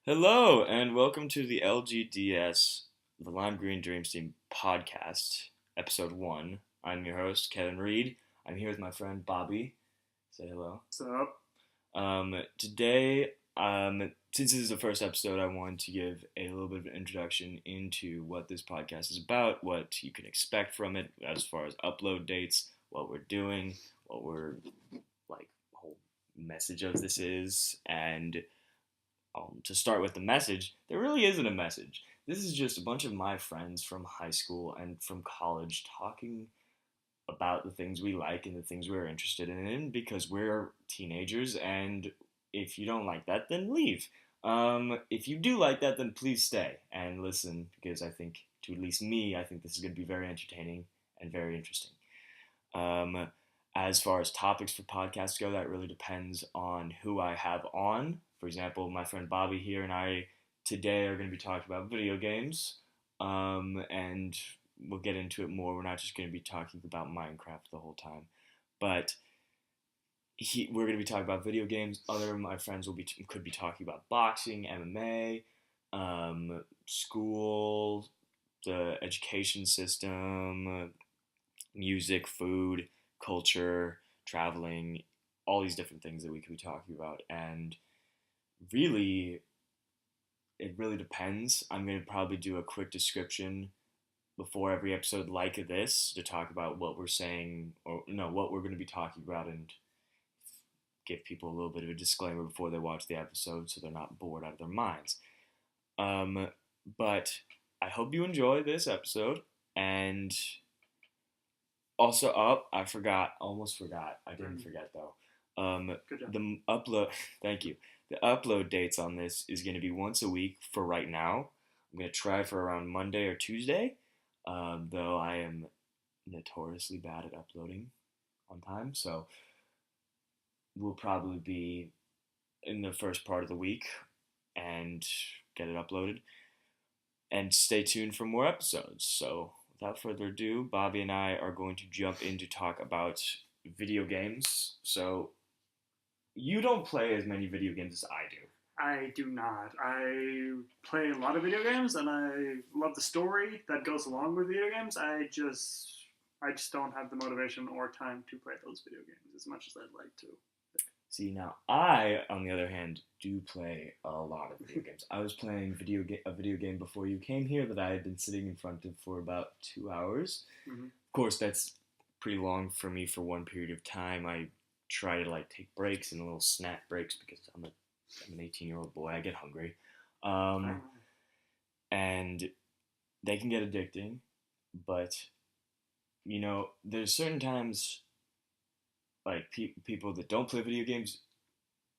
Hello, and welcome to the LGDS, the Lime Green Dreams Team podcast, episode 1. I'm your host, Kevin Reed. I'm here with my friend Bobby. Say hello. What's up? Today, since this is the first episode, I wanted to give a little bit of an introduction into what this podcast is about, what you can expect from it as far as upload dates, what we're doing, what we're, like, the whole message of this is, and to start with the message, there really isn't a message. This is just a bunch of my friends from high school and from college talking about the things we like and the things we're interested in because we're teenagers. And if you don't like that, then leave. If you do like that, then please stay and listen because I think, to at least me, I think this is going to be very entertaining and very interesting. As far as topics for podcasts go, that really depends on who I have on. For example, my friend Bobby here and I today are going to be talking about video games, and we'll get into it more. We're not just going to be talking about Minecraft the whole time, but we're going to be talking about video games. Other of my friends could be talking about boxing, MMA, school, the education system, music, food, culture, traveling, all these different things that we could be talking about. And really, it really depends. I'm going to probably do a quick description before every episode like this to talk about what we're saying, or no, what we're going to be talking about, and give people a little bit of a disclaimer before they watch the episode so they're not bored out of their minds. But I hope you enjoy this episode. And also, almost forgot. I didn't forget though. Good job. The upload, thank you. The upload dates on this is going to be once a week for right now. I'm going to try for around Monday or Tuesday, though I am notoriously bad at uploading on time. So we'll probably be in the first part of the week and get it uploaded. And stay tuned for more episodes. So without further ado, Bobby and I are going to jump in to talk about video games. So you don't play as many video games as I do. I do not. I play a lot of video games, and I love the story that goes along with video games. I just don't have the motivation or time to play those video games as much as I'd like to. See, now I, on the other hand, do play a lot of video games. I was playing a video game before you came here that I had been sitting in front of for about 2 hours. Mm-hmm. Of course, that's pretty long for me for one period of time. I try to take breaks and little snack breaks because I'm an 18-year-old boy. I get hungry, and they can get addicting. But there's certain times people that don't play video games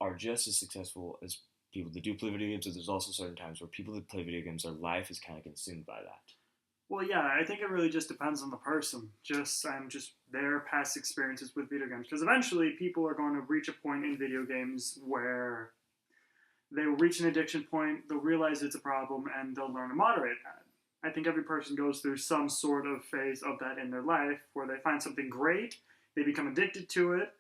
are just as successful as people that do play video games. And there's also certain times where people that play video games, their life is kind of consumed by that. Well, yeah, I think it really just depends on the person. Just their past experiences with video games. Because eventually people are going to reach a point in video games where they will reach an addiction point, they'll realize it's a problem, and they'll learn to moderate that. I think every person goes through some sort of phase of that in their life where they find something great, they become addicted to it,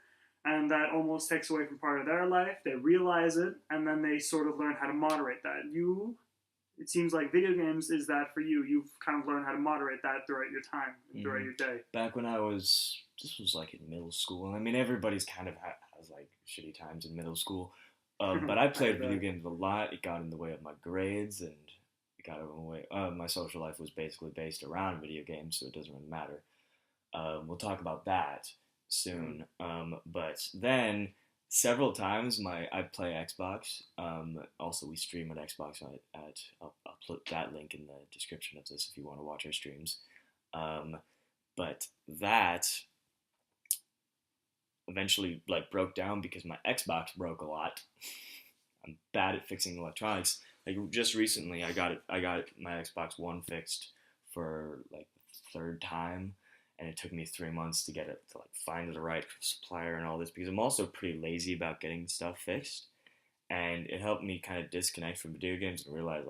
and that almost takes away from part of their life. They realize it, and then they sort of learn how to moderate that. It seems like video games is that for you. You've kind of learned how to moderate that throughout your time, and throughout your day. Back when this was in middle school. I mean, everybody's kind of has shitty times in middle school. But I played video games a lot. It got in the way of my grades, and it got in the way. My social life was basically based around video games, so it doesn't really matter. We'll talk about that soon. But then several times I play Xbox. Also, we stream at Xbox I'll put that link in the description of this if you want to watch our streams. But that eventually broke down because my Xbox broke a lot. I'm bad at fixing electronics. Just recently, I got my Xbox One fixed for the third time. And it took me 3 months to get it to find the right supplier and all this because I'm also pretty lazy about getting stuff fixed. And it helped me kind of disconnect from video games and realize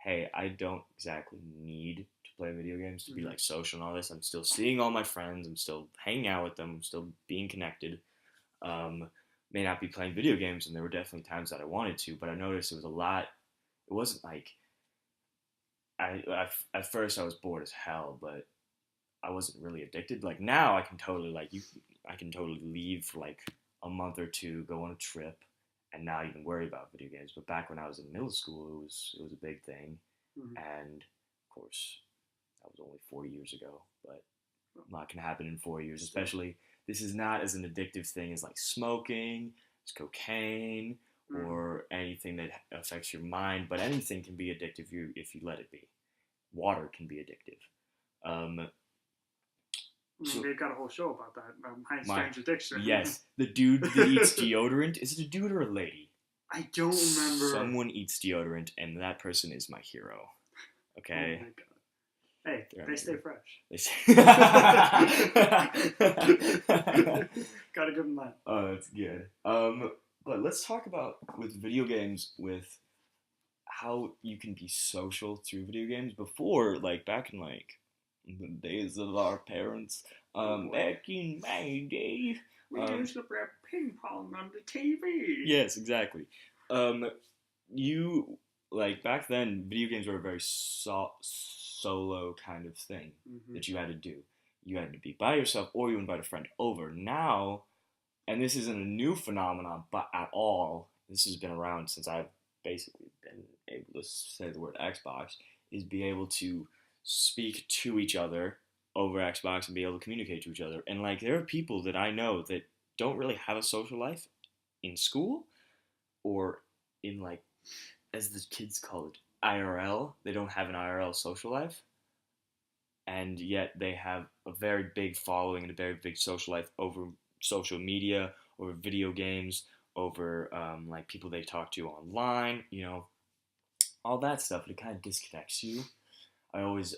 hey, I don't exactly need to play video games to be social and all this. I'm still seeing all my friends. I'm still hanging out with them. I'm still being connected. May not be playing video games, and there were definitely times that I wanted to, but I noticed it was a lot it wasn't like at first I was bored as hell, but I wasn't really addicted. Like now, I can totally leave for like a month or two, go on a trip, and not even worry about video games. But back when I was in middle school, it was a big thing, Mhm. and of course, that was only 4 years ago. But a lot can happen in 4 years, especially. This is not as an addictive thing as like smoking, as cocaine, Mhm. or anything that affects your mind. But anything can be addictive if you let it be. Water can be addictive. Um, I mean, so they've got a whole show about that. My my Strange Addiction. yes, the dude that eats deodorant, is it a dude or a lady? I don't remember. Someone eats deodorant, and that person is my hero. Oh Okay. my god. Hey, they stay fresh. They say Gotta give them that. Oh, that's good. But let's talk about with video games, with how you can be social through video games. Before, like back in like the days of our parents, back in my day, We used to play ping pong on the TV. yes, exactly. Um, you like back then, video games were a very solo kind of thing that you had to do. You had to be by yourself, or you invite a friend over. Now, and this isn't a new phenomenon, but at all. This has been around since I've basically been able to say the word Xbox. Is be able to speak to each other over Xbox and be able to communicate to each other. And like, there are people that I know that don't really have a social life in school or in like, as the kids call it, IRL. They don't have an IRL social life, and yet they have a very big following and a very big social life over social media, over video games, over like people they talk to online. All that stuff. It kind of disconnects you. I always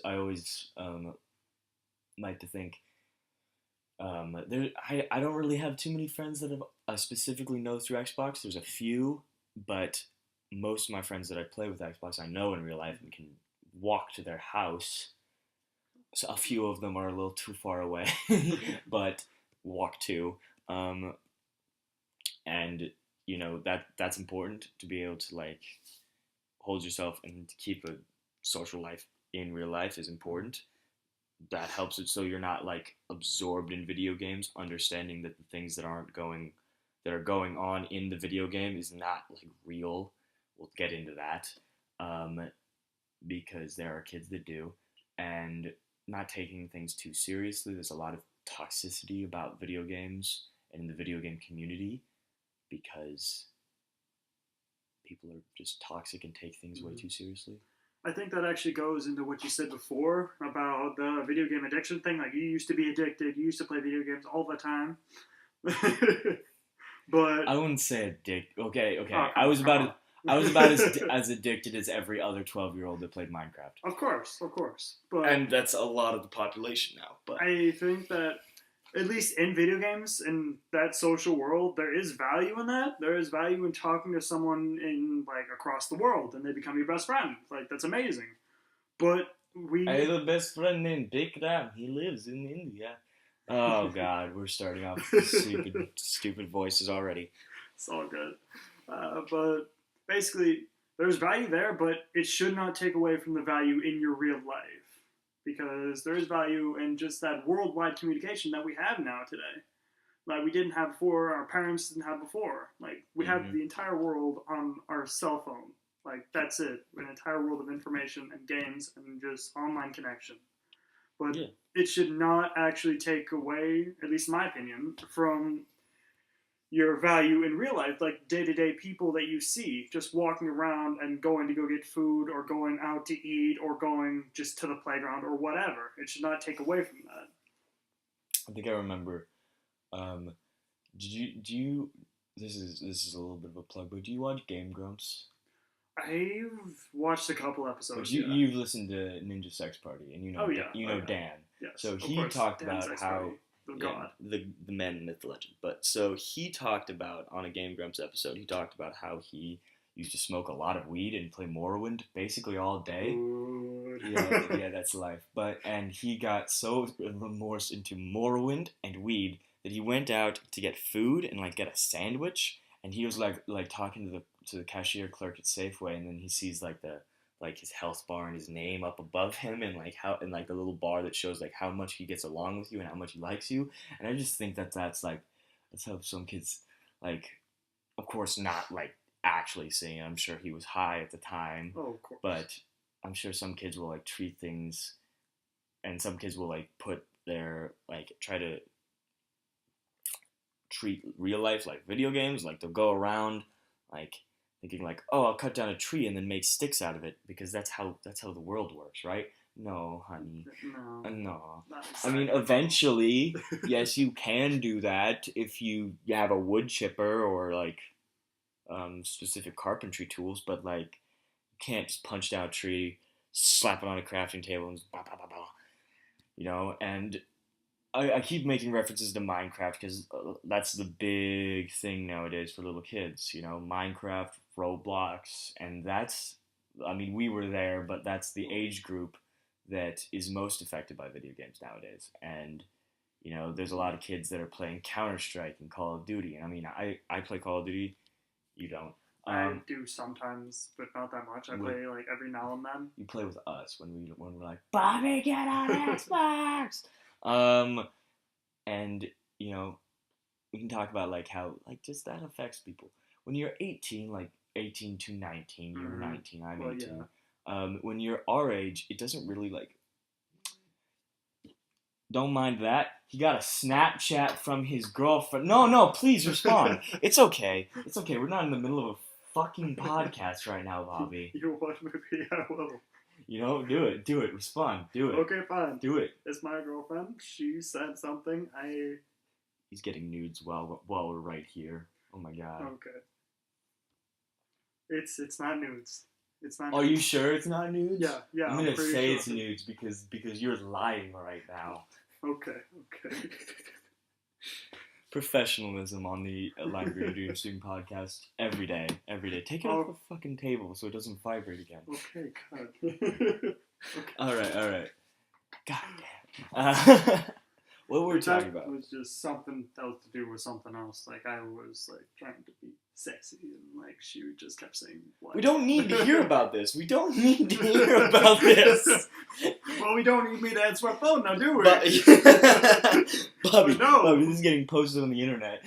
like to think I don't really have too many friends that I specifically know through Xbox. There's a few, but most of my friends that I play with Xbox I know in real life and can walk to their house. So a few of them are a little too far away, but walk to. Um, and that's important to be able to like hold yourself and to keep a social life in real life is important. That helps it so you're not like absorbed in video games, understanding that the things that are going on in the video game is not like real. We'll get into that, um, because there are kids that do, and not taking things too seriously. There's a lot of toxicity about video games and in the video game community because people are just toxic and take things way too seriously. I think that actually goes into what you said before about the video game addiction thing. Like, you used to be addicted, you used to play video games all the time. But I wouldn't say addicted. Okay. Oh, I was about as addicted as every other 12-year-old that played Minecraft. Of course. But And that's a lot of the population now. But I think that at least in video games, in that social world, there is value in that. There is value in talking to someone in like across the world, and they become your best friend. Like, that's amazing. But I have a best friend named Big Ram. He lives in India. Oh God, we're starting off with stupid voices already. It's all good. But basically, there's value there, but it should not take away from the value in your real life. Because there is value in just that worldwide communication that we have now today. Like, we didn't have before, our parents didn't have before. Like, we have the entire world on our cell phone. Like, that's it. An entire world of information and games and just online connection. But it should not actually take away, at least in my opinion, from your value in real life, like day-to-day people that you see just walking around and going to go get food or going out to eat or going just to the playground or whatever. It should not take away from that. I think I remember. Do you? This is a little bit of a plug, but do you watch Game Grumps? I've watched a couple episodes. But you've listened to Ninja Sex Party, and you know Dan. Yes, so he talked about how God. the man, myth, legend. But so he talked about on a Game Grumps episode. He talked about how he used to smoke a lot of weed and play Morrowind basically all day. Yeah, that's life. And he got so remorse into Morrowind and weed that he went out to get food and like get a sandwich. And he was like talking to the cashier clerk at Safeway, and then he sees like his health bar and his name up above him, and like the little bar that shows like how much he gets along with you and how much he likes you. And I just think that's how some kids, like, of course not like actually saying. I'm sure he was high at the time, Oh, of course. but I'm sure some kids will like treat things, and some kids will like put their like try to treat real life like video games. Like they'll go around like thinking like, oh, I'll cut down a tree and then make sticks out of it because that's how the world works, right? No, honey. No. No. Not I mean, exactly. eventually, yes, you can do that if you have a wood chipper or like specific carpentry tools, but like you can't just punch down a tree, slap it on a crafting table, and just bah, bah, bah, bah, and I keep making references to Minecraft because that's the big thing nowadays for little kids. Minecraft, Roblox, and I mean, we were there, but that's the age group that is most affected by video games nowadays. And, there's a lot of kids that are playing Counter-Strike and Call of Duty. And I mean, I play Call of Duty. You don't. I do sometimes, but not that much. I play like every now and then. You play with us when we're like, Bobby, get on Xbox. And we can talk about like how like just that affects people. When you're 18, like 18 to 19, you're 19, I'm 18. Yeah. When you're our age, it doesn't really like. Don't mind that. He got a Snapchat from his girlfriend. No, please respond. It's okay. It's okay. We're not in the middle of a fucking podcast right now, Bobby. You want maybe I will. Do it. Do it. Respond. Do it. Okay, fine. Do it. It's my girlfriend. She said something. He's getting nudes while we're right here. Oh my god. Okay. It's not nudes. It's not. Are you sure it's not nudes? Yeah. I'm gonna say it's nudes because you're lying right now. Okay. Professionalism on the Line Green Dream Student Podcast every day. Take it off the fucking table so it doesn't vibrate again. Okay, God. Okay. All right. God damn. What were we talking about? It was just something else to do with something else. Like I was like trying to be sexy, and like she just kept saying, "What?" We don't need to hear about this. We don't need to hear about this. Well, we don't need me to answer my phone now, do we? Bobby, no. Bobby, this is getting posted on the internet.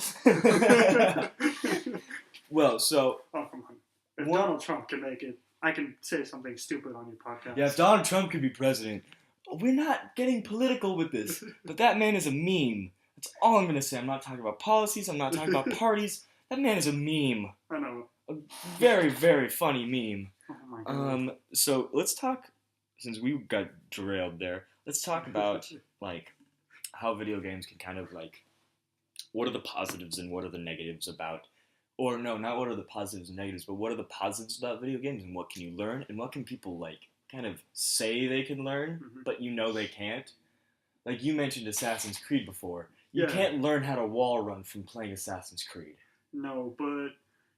Well, so... Oh, come on. If Donald Trump can make it, I can say something stupid on your podcast. Yeah, if Donald Trump could be president, we're not getting political with this, but that man is a meme. That's all I'm going to say. I'm not talking about policies. I'm not talking about parties. That man is a meme. I know. A very, very funny meme. Oh, my God. So let's talk, since we got derailed there, let's talk about, like, how video games can kind of, like, what are the positives and what are the negatives about, or no, not what are the positives and negatives, but what are the positives about video games and what can you learn and what can people, like, kind of say they can learn, but they can't. Like, you mentioned Assassin's Creed before. You can't learn how to wall run from playing Assassin's Creed. No, but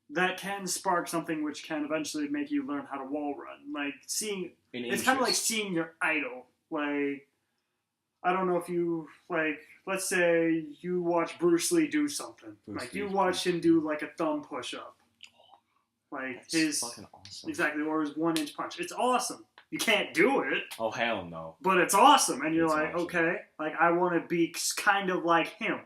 that can spark something which can eventually make you learn how to wall run. Like, it's kind of like seeing your idol. Like, I don't know if you, like, let's say you watch Bruce Lee do something. You watch him do, like, a thumb push-up. Like, that's fucking awesome. Exactly, or his 1-inch punch. It's awesome. You can't do it. Oh, hell no. But it's awesome. And you're like, awesome. Okay, like, I want to be kind of like him.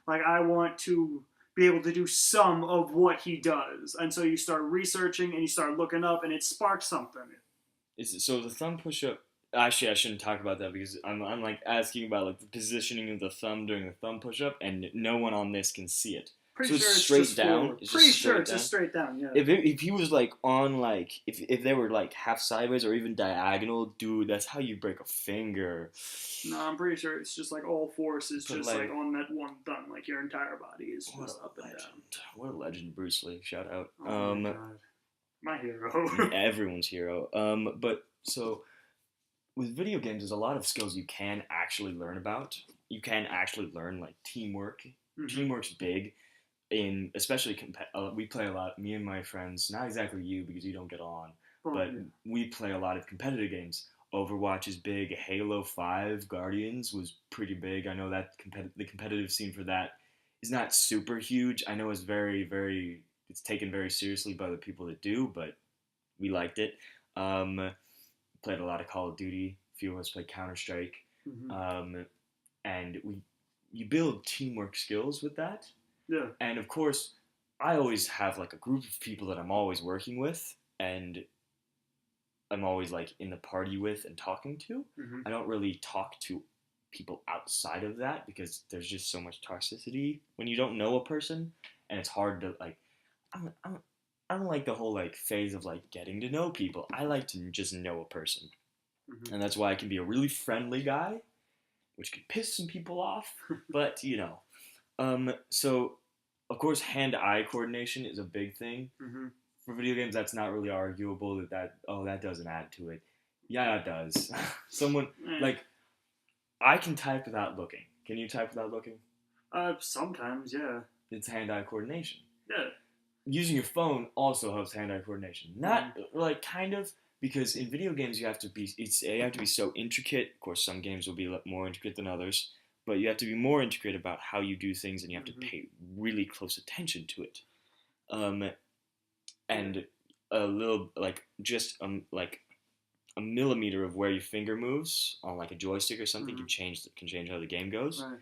Like, I want to be able to do some of what he does. And so you start researching and you start looking up and it sparks something. So the thumb push-up, actually I shouldn't talk about that because I'm like asking about like the positioning of the thumb during the thumb push-up and no one on this can see it. Pretty so sure it's straight just down. Forward. Pretty sure it's just straight down, yeah. If he was like on like, if they were like half sideways or even diagonal, dude, that's how you break a finger. No, I'm pretty sure it's just like all force is just like on that one thumb. Like your entire body is just up and down. What a legend, Bruce Lee. Shout out. Oh my God. My hero. Everyone's hero. But so with video games, there's a lot of skills you can actually learn about. You can actually learn like teamwork. Teamwork's big. Especially we play a lot, me and my friends, not exactly you because you don't get on, but we play a lot of competitive games. Overwatch is big, Halo 5 Guardians was pretty big. I know that the competitive scene for that is not super huge. I know it's very, very it's taken very seriously by the people that do, but we liked it. Played a lot of Call of Duty. A few of us played Counter-Strike. And you build teamwork skills with that. Yeah. And of course, I always have like a group of people that I'm always working with, and I'm always like in the party with and talking to. I don't really talk to people outside of that because there's just so much toxicity when you don't know a person, and it's hard to like. I don't like the whole like phase of like getting to know people. I like to just know a person, and that's why I can be a really friendly guy, which can piss some people off. But so of course hand-eye coordination is a big thing for video games. That's not really arguable. That doesn't add to it. Yeah, it does. Someone like I can type without looking. Can you type without looking? Sometimes, yeah. It's hand-eye coordination. Yeah. Using your phone also helps hand-eye coordination. Not like kind of, because in video games you have to be so intricate. Of course, some games will be more intricate than others, but you have to be more intricate about how you do things, and you have to pay really close attention to it. And a little just a millimeter of where your finger moves on like a joystick or something can change how the game goes. Right.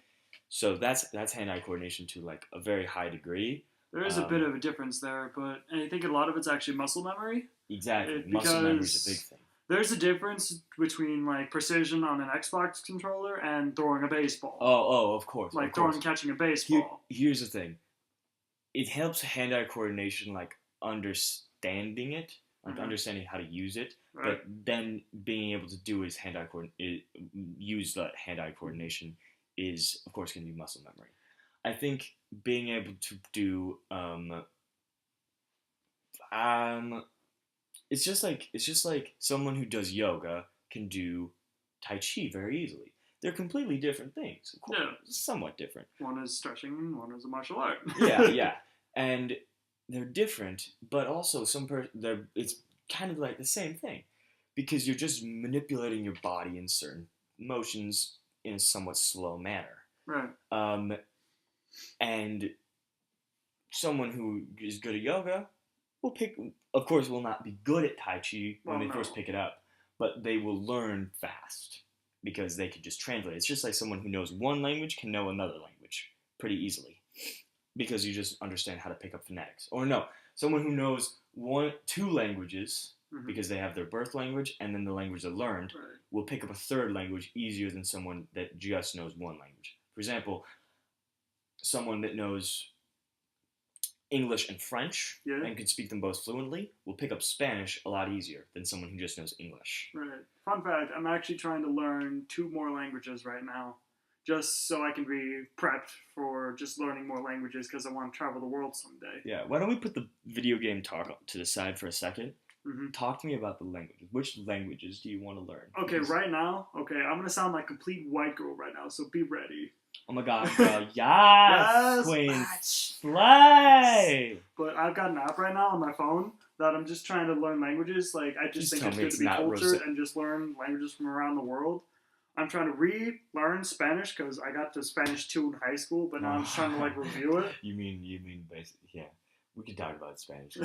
So that's hand-eye coordination to like a very high degree. There is a bit of a difference there, but I think a lot of it's actually muscle memory. Exactly, muscle memory is a big thing. There's a difference between like precision on an Xbox controller and throwing a baseball. Oh, of course. Like catching a baseball. Here's the thing. It helps hand-eye coordination, like understanding it, like understanding how to use it, but then being able to do use that hand-eye coordination is, of course, going to be muscle memory. I think being able to do it's just like someone who does yoga can do Tai Chi very easily. They're completely different things. Of course, somewhat different. One is stretching and one is a martial art. yeah. And they're different, but also it's kind of like the same thing, because you're just manipulating your body in certain motions in a somewhat slow manner. Right. And someone who is good at yoga will not be good at Tai Chi when they first pick it up, but they will learn fast because they can just translate. It's just like someone who knows one language can know another language pretty easily, because you just understand how to pick up phonetics. Or no, someone who knows two languages because they have their birth language and then the language they learned will pick up a third language easier than someone that just knows one language. For example, someone that knows English and French and can speak them both fluently will pick up Spanish a lot easier than someone who just knows English. Right. Fun fact, I'm actually trying to learn 2 more languages right now, just so I can be prepped for just learning more languages, because I want to travel the world someday. Yeah, why don't we put the video game talk to the side for a second? Talk to me about the languages. Which languages do you want to learn? Okay, right now, I'm going to sound like a complete white girl right now, so be ready. Oh my god, girl. Yes, queen. Slay! But I've got an app right now on my phone that I'm just trying to learn languages. Like, I just think it's good to be cultured and just learn languages from around the world. I'm trying to relearn Spanish because I got to Spanish 2 in high school, but now I'm just trying to like review it. You mean basically, yeah. We could talk about Spanish.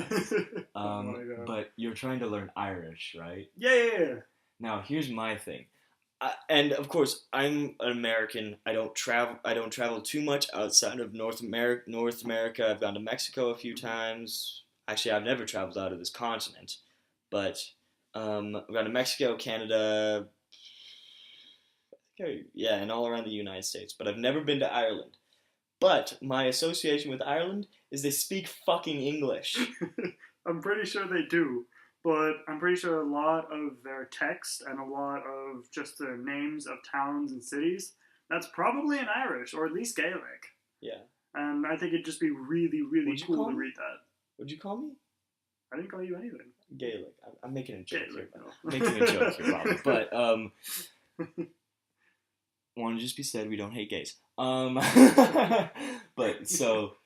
But you're trying to learn Irish, right? Yeah. Now, here's my thing. And of course, I'm an American. I don't travel too much outside of North America. I've gone to Mexico a few times. Actually, I've never traveled out of this continent. But I've gone to Mexico, Canada, and all around the United States. But I've never been to Ireland. But my association with Ireland is they speak fucking English. I'm pretty sure they do. But I'm pretty sure a lot of their text and a lot of just their names of towns and cities, that's probably in Irish, or at least Gaelic. Yeah. And I think it'd just be really, really cool to read that. What'd you call me? I didn't call you anything. Gaelic. I'm making a joke Gaelic, here. I'm making a joke here, probably. But, want to just be said, we don't hate gays. But, so...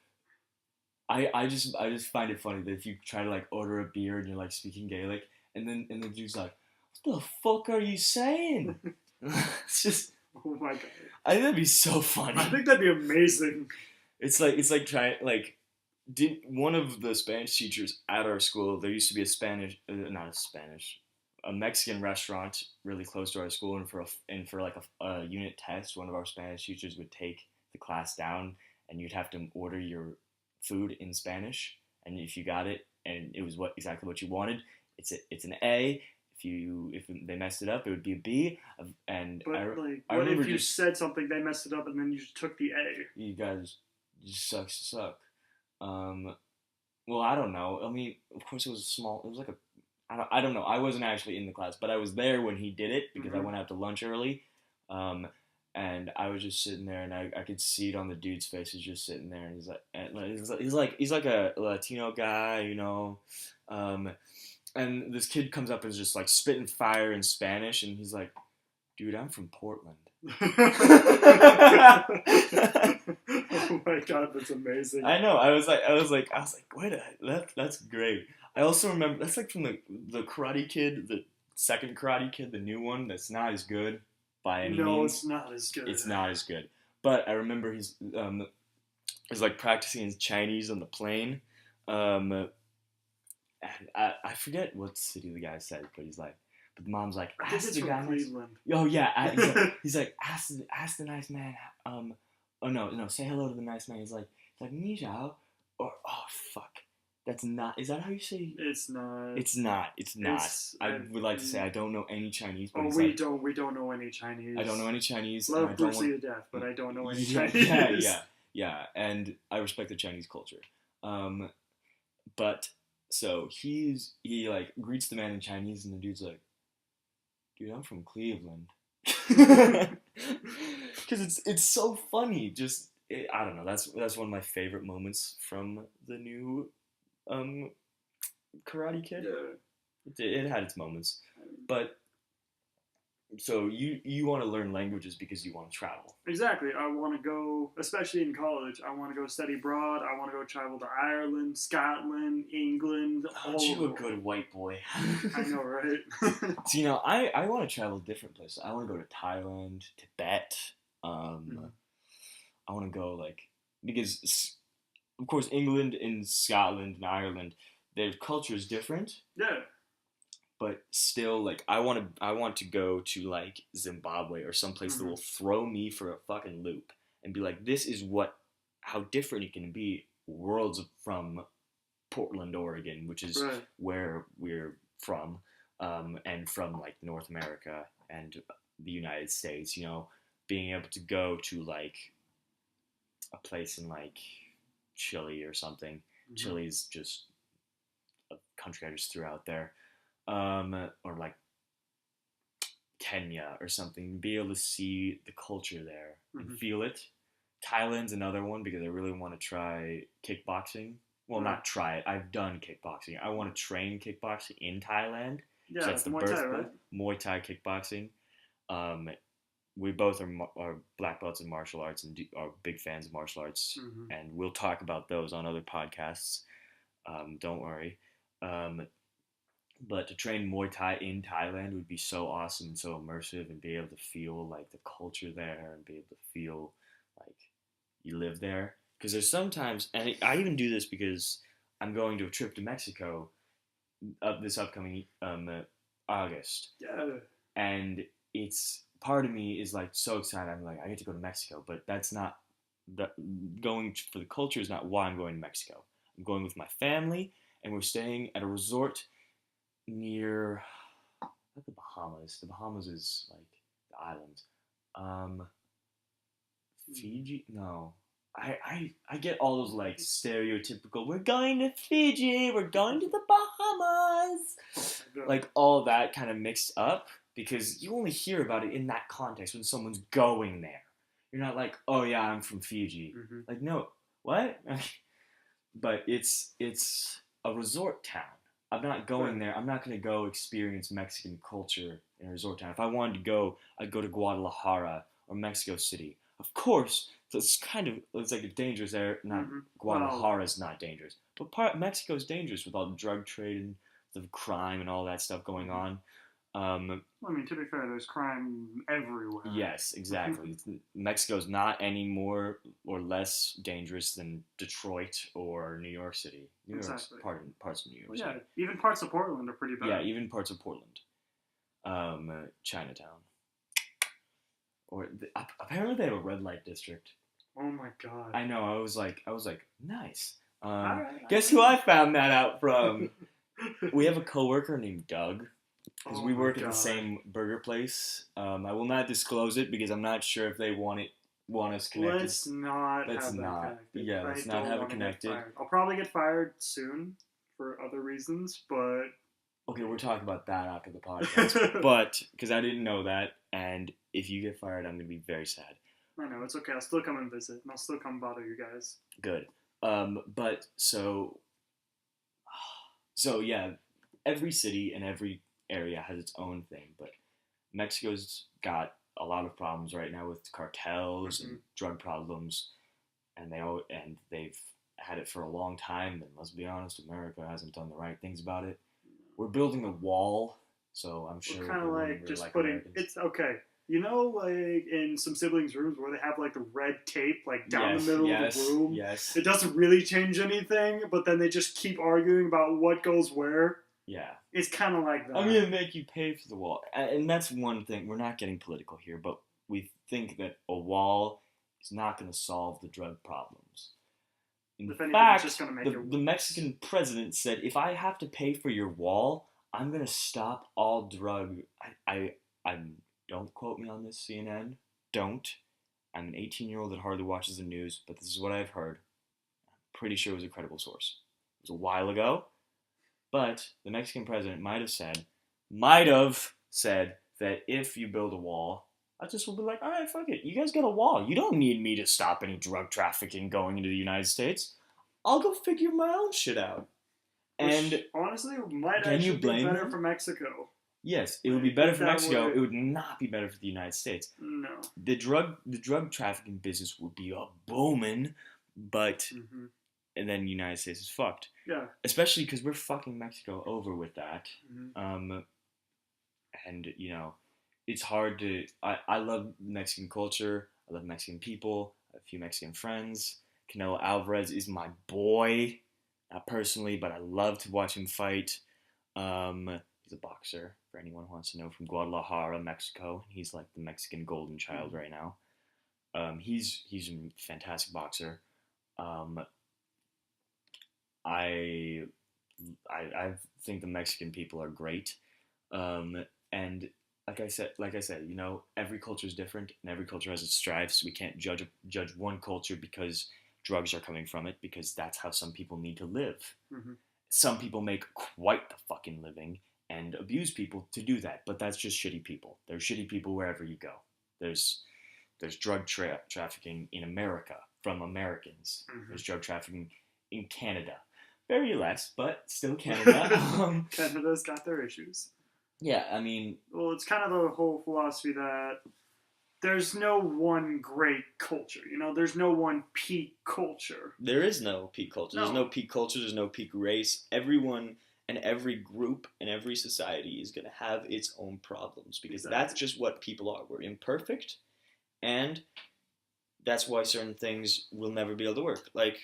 I just find it funny that if you try to like order a beer and you're like speaking Gaelic, and then the dude's like, "What the fuck are you saying?" It's just, oh my god. I think that'd be so funny. I think that'd be amazing. It's like trying like did one of the Spanish teachers at our school? There used to be a Spanish, not a Spanish, a Mexican restaurant really close to our school, and for like a unit test, one of our Spanish teachers would take the class down, and you'd have to order your food in Spanish, and if you got it, and it was exactly what you wanted, it's an A. If they messed it up, it would be a B. And But I what remember if you just said something, they messed it up, and then you just took the A? you guys just suck. Um, well, I don't know. I mean, of course, it was small. It was like a. I don't know. I wasn't actually in the class, but I was there when he did it because I went out to lunch early. Um, and I was just sitting there, and I could see it on the dude's face. He's just sitting there, and he's like a Latino guy, you know. And this kid comes up and is just like spitting fire in Spanish, and he's like, "Dude, I'm from Portland." Oh my god, that's amazing. I know. I was like, wait, that's great. I also remember that's like from the Karate Kid, the second Karate Kid, the new one. That's not as good by any means. No, it's not as good. It's not as good. But I remember he's like practicing his Chinese on the plane. And I forget what city the guy said, but he's like, but the mom's like, I think it's from Cleveland. Oh yeah, he's like, ask the nice man. Oh no, say hello to the nice man. He's like ni hao, or oh fuck, that's not. Is that how you say? It's not. It's not. I would like to say I don't know any Chinese. But we don't know any Chinese. I don't know any Chinese. Love Bruce Lee to death, but I don't know any Chinese. Yeah, and I respect the Chinese culture. But so he like greets the man in Chinese, and the dude's like, "Dude, I'm from Cleveland." Because it's so funny. I don't know. That's one of my favorite moments from the new Karate Kid. Yeah. It had its moments, but so you want to learn languages because you want to travel. Exactly. I want to go, especially in college. I want to go study abroad. I want to go travel to Ireland, Scotland, England. Aren't you a good white boy? I know, right? So, you know, I want to travel different places. I want to go to Thailand, Tibet. I want to go because of course England and Scotland and Ireland, their culture is different. Yeah. But still, I want to go to like Zimbabwe or someplace that will throw me for a fucking loop and be like, this is how different it can be worlds from Portland, Oregon, which is where we're from, and from like North America and the United States. You know, being able to go to like a place in like Chile or something. Chile's just a country I just threw out there. Or like Kenya or something, be able to see the culture there and feel it. Thailand's another one because I really want to try kickboxing. Well, not try it. I've done kickboxing. I want to train kickboxing in Thailand. Yeah, so that's the Muay Thai, right? Muay Thai kickboxing. We both are black belts in martial arts and are big fans of martial arts, and we'll talk about those on other podcasts. Don't worry. But to train Muay Thai in Thailand would be so awesome and so immersive, and be able to feel like the culture there and be able to feel like you live there. Because there's sometimes, and I even do this because I'm going to a trip to Mexico this upcoming August. Yeah. And it's part of me is like so excited. I'm like, I get to go to Mexico, but that's not going for the culture is not why I'm going to Mexico. I'm going with my family, and we're staying at a resort near not the Bahamas. The Bahamas is like the islands. Fiji? No. I get all those like stereotypical, we're going to Fiji, we're going to the Bahamas. Like all that kind of mixed up because you only hear about it in that context when someone's going there. You're not like, oh yeah, I'm from Fiji. Like, no, what? But it's a resort town. I'm not going there. I'm not going to go experience Mexican culture in a resort town. If I wanted to go, I'd go to Guadalajara or Mexico City. Of course, it's like a dangerous area. Guadalajara's not dangerous, but Mexico's dangerous with all the drug trade and the crime and all that stuff going on. I mean, to be fair, there's crime everywhere. Yes, exactly. Mexico's not any more or less dangerous than Detroit or New York City. New York's Exactly. parts of New York Well, City. yeah, even parts of Portland are pretty bad. Yeah, even parts of Portland. Chinatown. Apparently they have a red light district. Oh my god. I know. I was like, nice. Alright, Guess who I found that out from? We have a coworker named Doug. Because we work at the same burger place. I will not disclose it because I'm not sure if they want us connected. Let's not have that connected. Yeah, let's not have it connected. I'll probably get fired soon for other reasons, but... Okay, we're talking about that after the podcast. But, because I didn't know that, and if you get fired, I'm going to be very sad. I know, it's okay. I'll still come and visit, and I'll still come bother you guys. Good. But, so yeah, every city and every area has its own thing, but Mexico's got a lot of problems right now with cartels and drug problems, and they've had it for a long time. And let's be honest, America hasn't done the right things about it. We're building a wall, so I'm sure we're kind of like really just like putting Americans. It's okay. You know, like in some siblings' rooms where they have like the red tape like down the middle of the room. Yes. It doesn't really change anything, but then they just keep arguing about what goes where. Yeah. It's kind of like that. I'm going to make you pay for the wall. And that's one thing. We're not getting political here, but we think that a wall is not going to solve the drug problems. In fact, just gonna make the Mexican president said, if I have to pay for your wall, I'm going to stop all drug... I don't quote me on this, CNN. Don't. I'm an 18-year-old that hardly watches the news, but this is what I've heard. I'm pretty sure it was a credible source. It was a while ago. But the Mexican president might have said that if you build a wall, I just will be like, all right, fuck it. You guys got a wall. You don't need me to stop any drug trafficking going into the United States. I'll go figure my own shit out. Which, honestly, might actually be better for Mexico. Yes, it would be better for Mexico. It would not be better for the United States. No. The drug trafficking business would be booming, but... And then the United States is fucked. Yeah. Especially because we're fucking Mexico over with that. And, you know, it's hard to... I love Mexican culture. I love Mexican people. I have a few Mexican friends. Canelo Alvarez is my boy. Not personally, but I love to watch him fight. He's a boxer, for anyone who wants to know, from Guadalajara, Mexico. He's like the Mexican golden child right now. He's a fantastic boxer. I think the Mexican people are great, and like I said, you know, every culture is different, and every culture has its strifes. We can't judge one culture because drugs are coming from it, because that's how some people need to live. Some people make quite the fucking living and abuse people to do that, but that's just shitty people. There's shitty people wherever you go. There's drug trafficking in America from Americans. There's drug trafficking in Canada. Very less, but still Canada. Canada's got their issues. Yeah, I mean... Well, it's kind of the whole philosophy that there's no one great culture. You know, there's no one peak culture. There is no peak culture. No. There's no peak culture. There's no peak race. Everyone and every group and every society is going to have its own problems, because that's just what people are. We're imperfect, and that's why certain things will never be able to work. Like,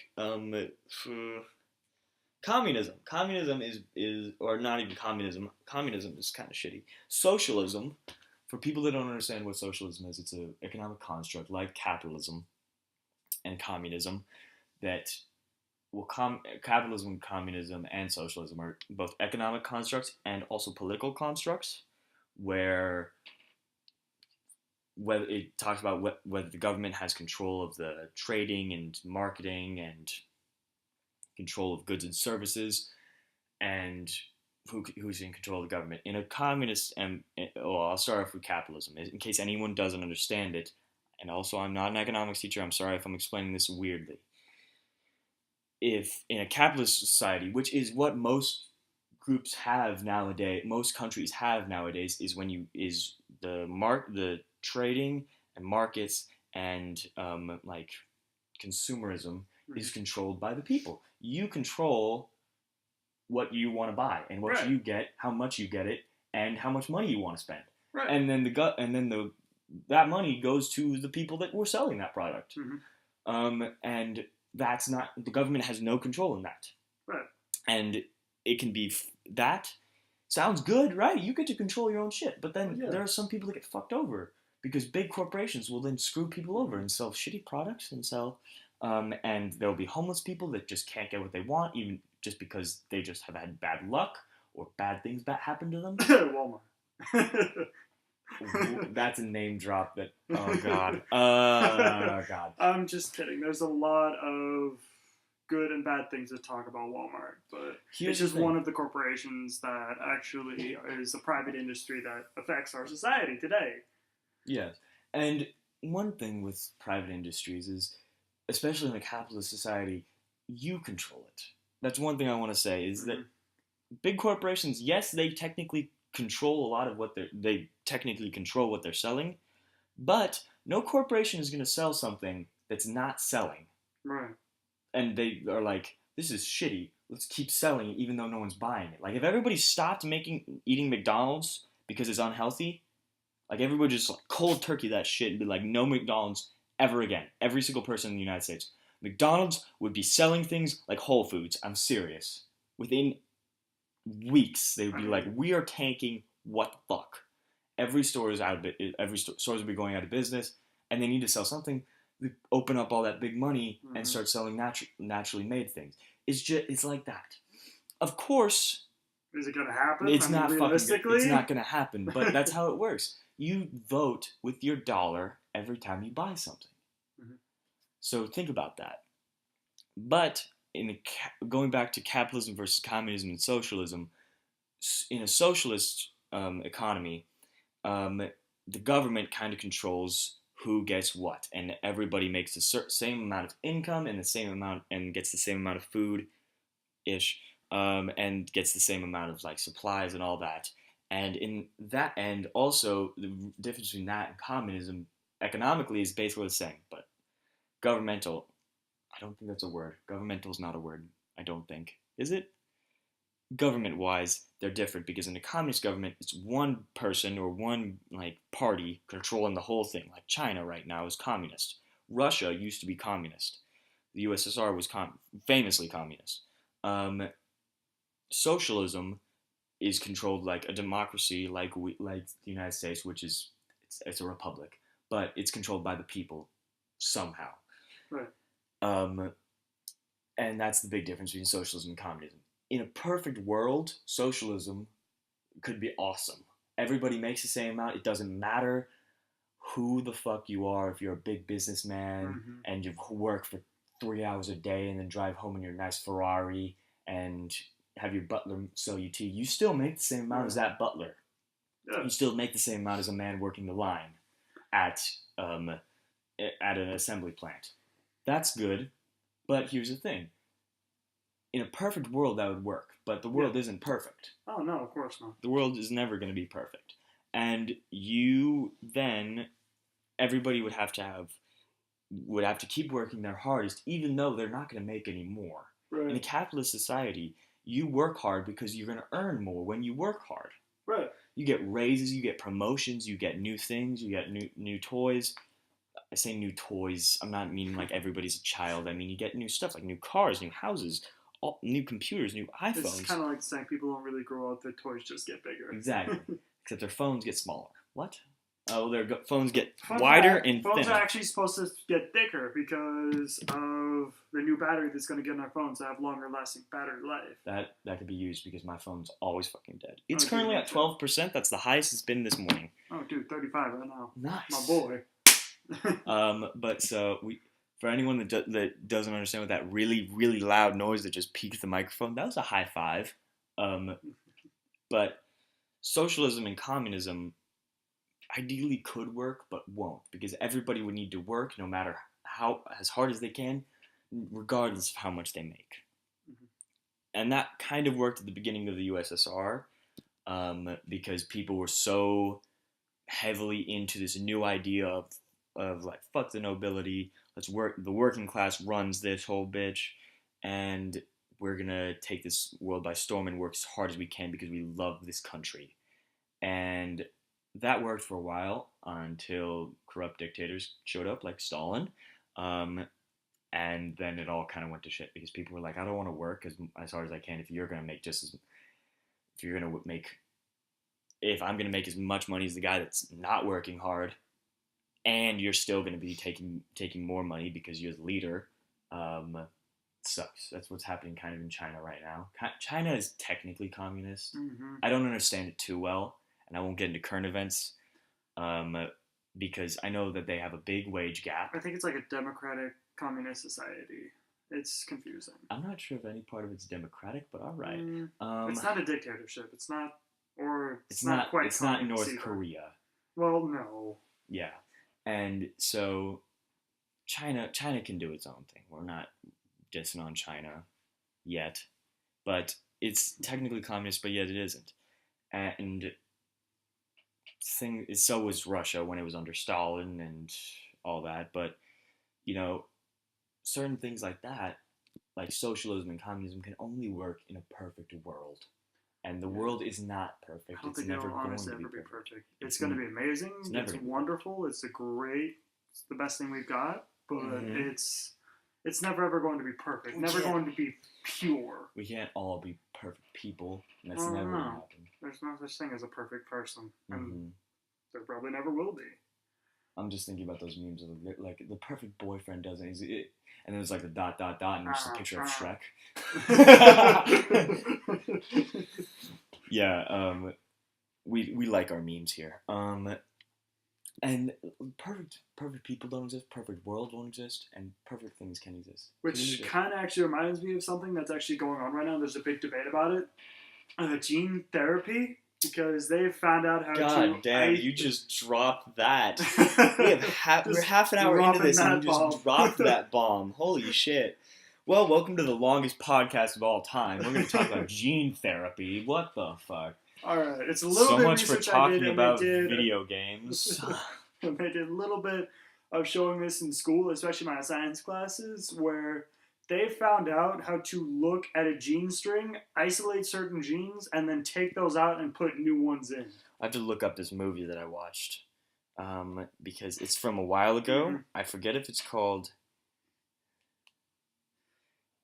communism. Communism is, or not even communism. Communism is kind of shitty. Socialism, for people that don't understand what socialism is, it's an economic construct like capitalism and communism that, well, capitalism, communism, and socialism are both economic constructs and also political constructs, where whether it talks about whether the government has control of the trading and marketing and control of goods and services, and who's in control of the government. In a communist, I'll start off with capitalism, in case anyone doesn't understand it, and also I'm not an economics teacher, I'm sorry if I'm explaining this weirdly. If in a capitalist society, which is what most groups have nowadays, most countries have nowadays, is the trading and markets and like consumerism is controlled by the people. You control what you want to buy and what you get, how much you get it, and how much money you want to spend. Right. And then that money goes to the people that were selling that product. And that's not, the government has no control in that. Right. And it can be that sounds good, right? You get to control your own shit, but then there are some people that get fucked over because big corporations will then screw people over and sell shitty products and sell, and there'll be homeless people that just can't get what they want, even just because they just have had bad luck or bad things that happen to them. Walmart. That's a name drop that, oh god. Oh god. I'm just kidding. There's a lot of good and bad things to talk about Walmart, but it's just one of the corporations that actually is a private industry that affects our society today. Yes. And one thing with private industries is, especially in a capitalist society, you control it. That's one thing I want to say, is that big corporations, yes, they technically control a lot of what they technically control what they're selling, but no corporation is going to sell something that's not selling. Right. And they are like, this is shitty, let's keep selling it even though no one's buying it. Like, if everybody stopped eating McDonald's because it's unhealthy, like, everybody just like cold turkey that shit and be like, no McDonald's ever again. Every single person in the United States. McDonald's would be selling ththings like Whole Foods. I'm serious. Within weeks, they would be like, we are tanking, what the fuck? Every store is stores will be going out of business, and they need to sell something. They open up all that big money and start selling naturally made things. It's like that. Of course, is it gonna happen? It's not gonna happen. But that's how it works. You vote with your dollar every time you buy something. So think about that. But going back to capitalism versus communism and socialism, in a socialist economy, the government kind of controls who gets what, and everybody makes the same amount of income and gets the same amount of food, and gets the same amount of like supplies and all that. And in that end, also the difference between that and communism economically is basically the same, but governmental. I don't think that's a word. Governmental is not a word. I don't think. Is it? Government-wise, they're different because in a communist government, it's one person or one like party controlling the whole thing. Like China right now is communist. Russia used to be communist. The USSR was famously communist. Socialism is controlled like a democracy, like the United States, which is it's a republic, but it's controlled by the people somehow. Right. And that's the big difference between socialism and communism. In a perfect world, socialism could be awesome. Everybody makes the same amount. It doesn't matter who the fuck you are. If you're a big businessman and you work for 3 hours a day and then drive home in your nice Ferrari and have your butler sell you tea, you still make the same amount as that butler. Yeah. You still make the same amount as a man working the line at an assembly plant. That's good, but here's the thing. In a perfect world, that would work, but the world isn't perfect. Oh, no, of course not. The world is never going to be perfect. And everybody would have to keep working their hardest, even though they're not going to make any more. Right. In a capitalist society, you work hard because you're going to earn more when you work hard. Right. You get raises, you get promotions, you get new things, you get new toys. I say new toys, I'm not meaning like everybody's a child. I mean, you get new stuff, like new cars, new houses, new computers, new iPhones. It's kind of like saying people don't really grow up, their toys just get bigger. Exactly. Except their phones get smaller. What? Oh, their phones get wider and thinner. Phones are actually supposed to get thicker because of the new battery that's going to get in our phones that have longer lasting battery life. That could be used because my phone's always fucking dead. It's currently at 12%. That's the highest it's been this morning. Oh, dude, 35 right now. Nice. My boy. But so for anyone that doesn't understand what that really, really loud noise that just peaked the microphone, that was a high five. But socialism and communism ideally could work, but won't, because everybody would need to work no matter as hard as they can, regardless of how much they make. And that kind of worked at the beginning of the USSR, because people were so heavily into this new idea of like, fuck the nobility, let's work, the working class runs this whole bitch, and we're gonna take this world by storm and work as hard as we can because we love this country. And that worked for a while until corrupt dictators showed up, like Stalin. Um, and then it all kind of went to shit because people were like, I don't want to work as hard as I can if you're going to make if you're going to make, if I'm going to make as much money as the guy that's not working hard, and you're still going to be taking more money because you're the leader, sucks. That's what's happening kind of in China right now. China is technically communist. Mm-hmm. I don't understand it too well, and I won't get into current events because I know that they have a big wage gap. I think it's like a democratic communist society. It's confusing. I'm not sure if any part of it's democratic, but all right. It's not a dictatorship. It's not, or it's not quite. It's not North either. Korea. Well, no. Yeah, and so China can do its own thing. We're not dissing on China yet, but it's technically communist, but yet it isn't. And so was Russia when it was under Stalin and all that. But you know, certain things like that, like socialism and communism, can only work in a perfect world. And the world is not perfect. I don't think it'll honestly ever be perfect. It's going to be amazing. It's wonderful. It's it's the best thing we've got. But it's never ever going to be perfect. Never going to be pure. We can't all be perfect people. And that's never going to happen. There's no such thing as a perfect person. And there probably never will be. I'm just thinking about those memes of like the perfect boyfriend doesn't. And there's like the ... and there's a picture of Shrek. Yeah, we like our memes here. And perfect people don't exist, perfect world won't exist, and perfect things can exist. Which kind of actually reminds me of something that's actually going on right now. There's a big debate about it. Gene therapy. Because they've found out how to... God damn, you just dropped that. We're half an hour into this and you just dropped that bomb. Holy shit. Well, welcome to the longest podcast of all time. We're going to talk about gene therapy. What the fuck? Alright, it's a little bit so much for talking about video games. And they did a little bit of showing this in school, especially my science classes, where... they found out how to look at a gene string, isolate certain genes, and then take those out and put new ones in. I have to look up this movie that I watched because it's from a while ago. Mm-hmm. I forget if it's called...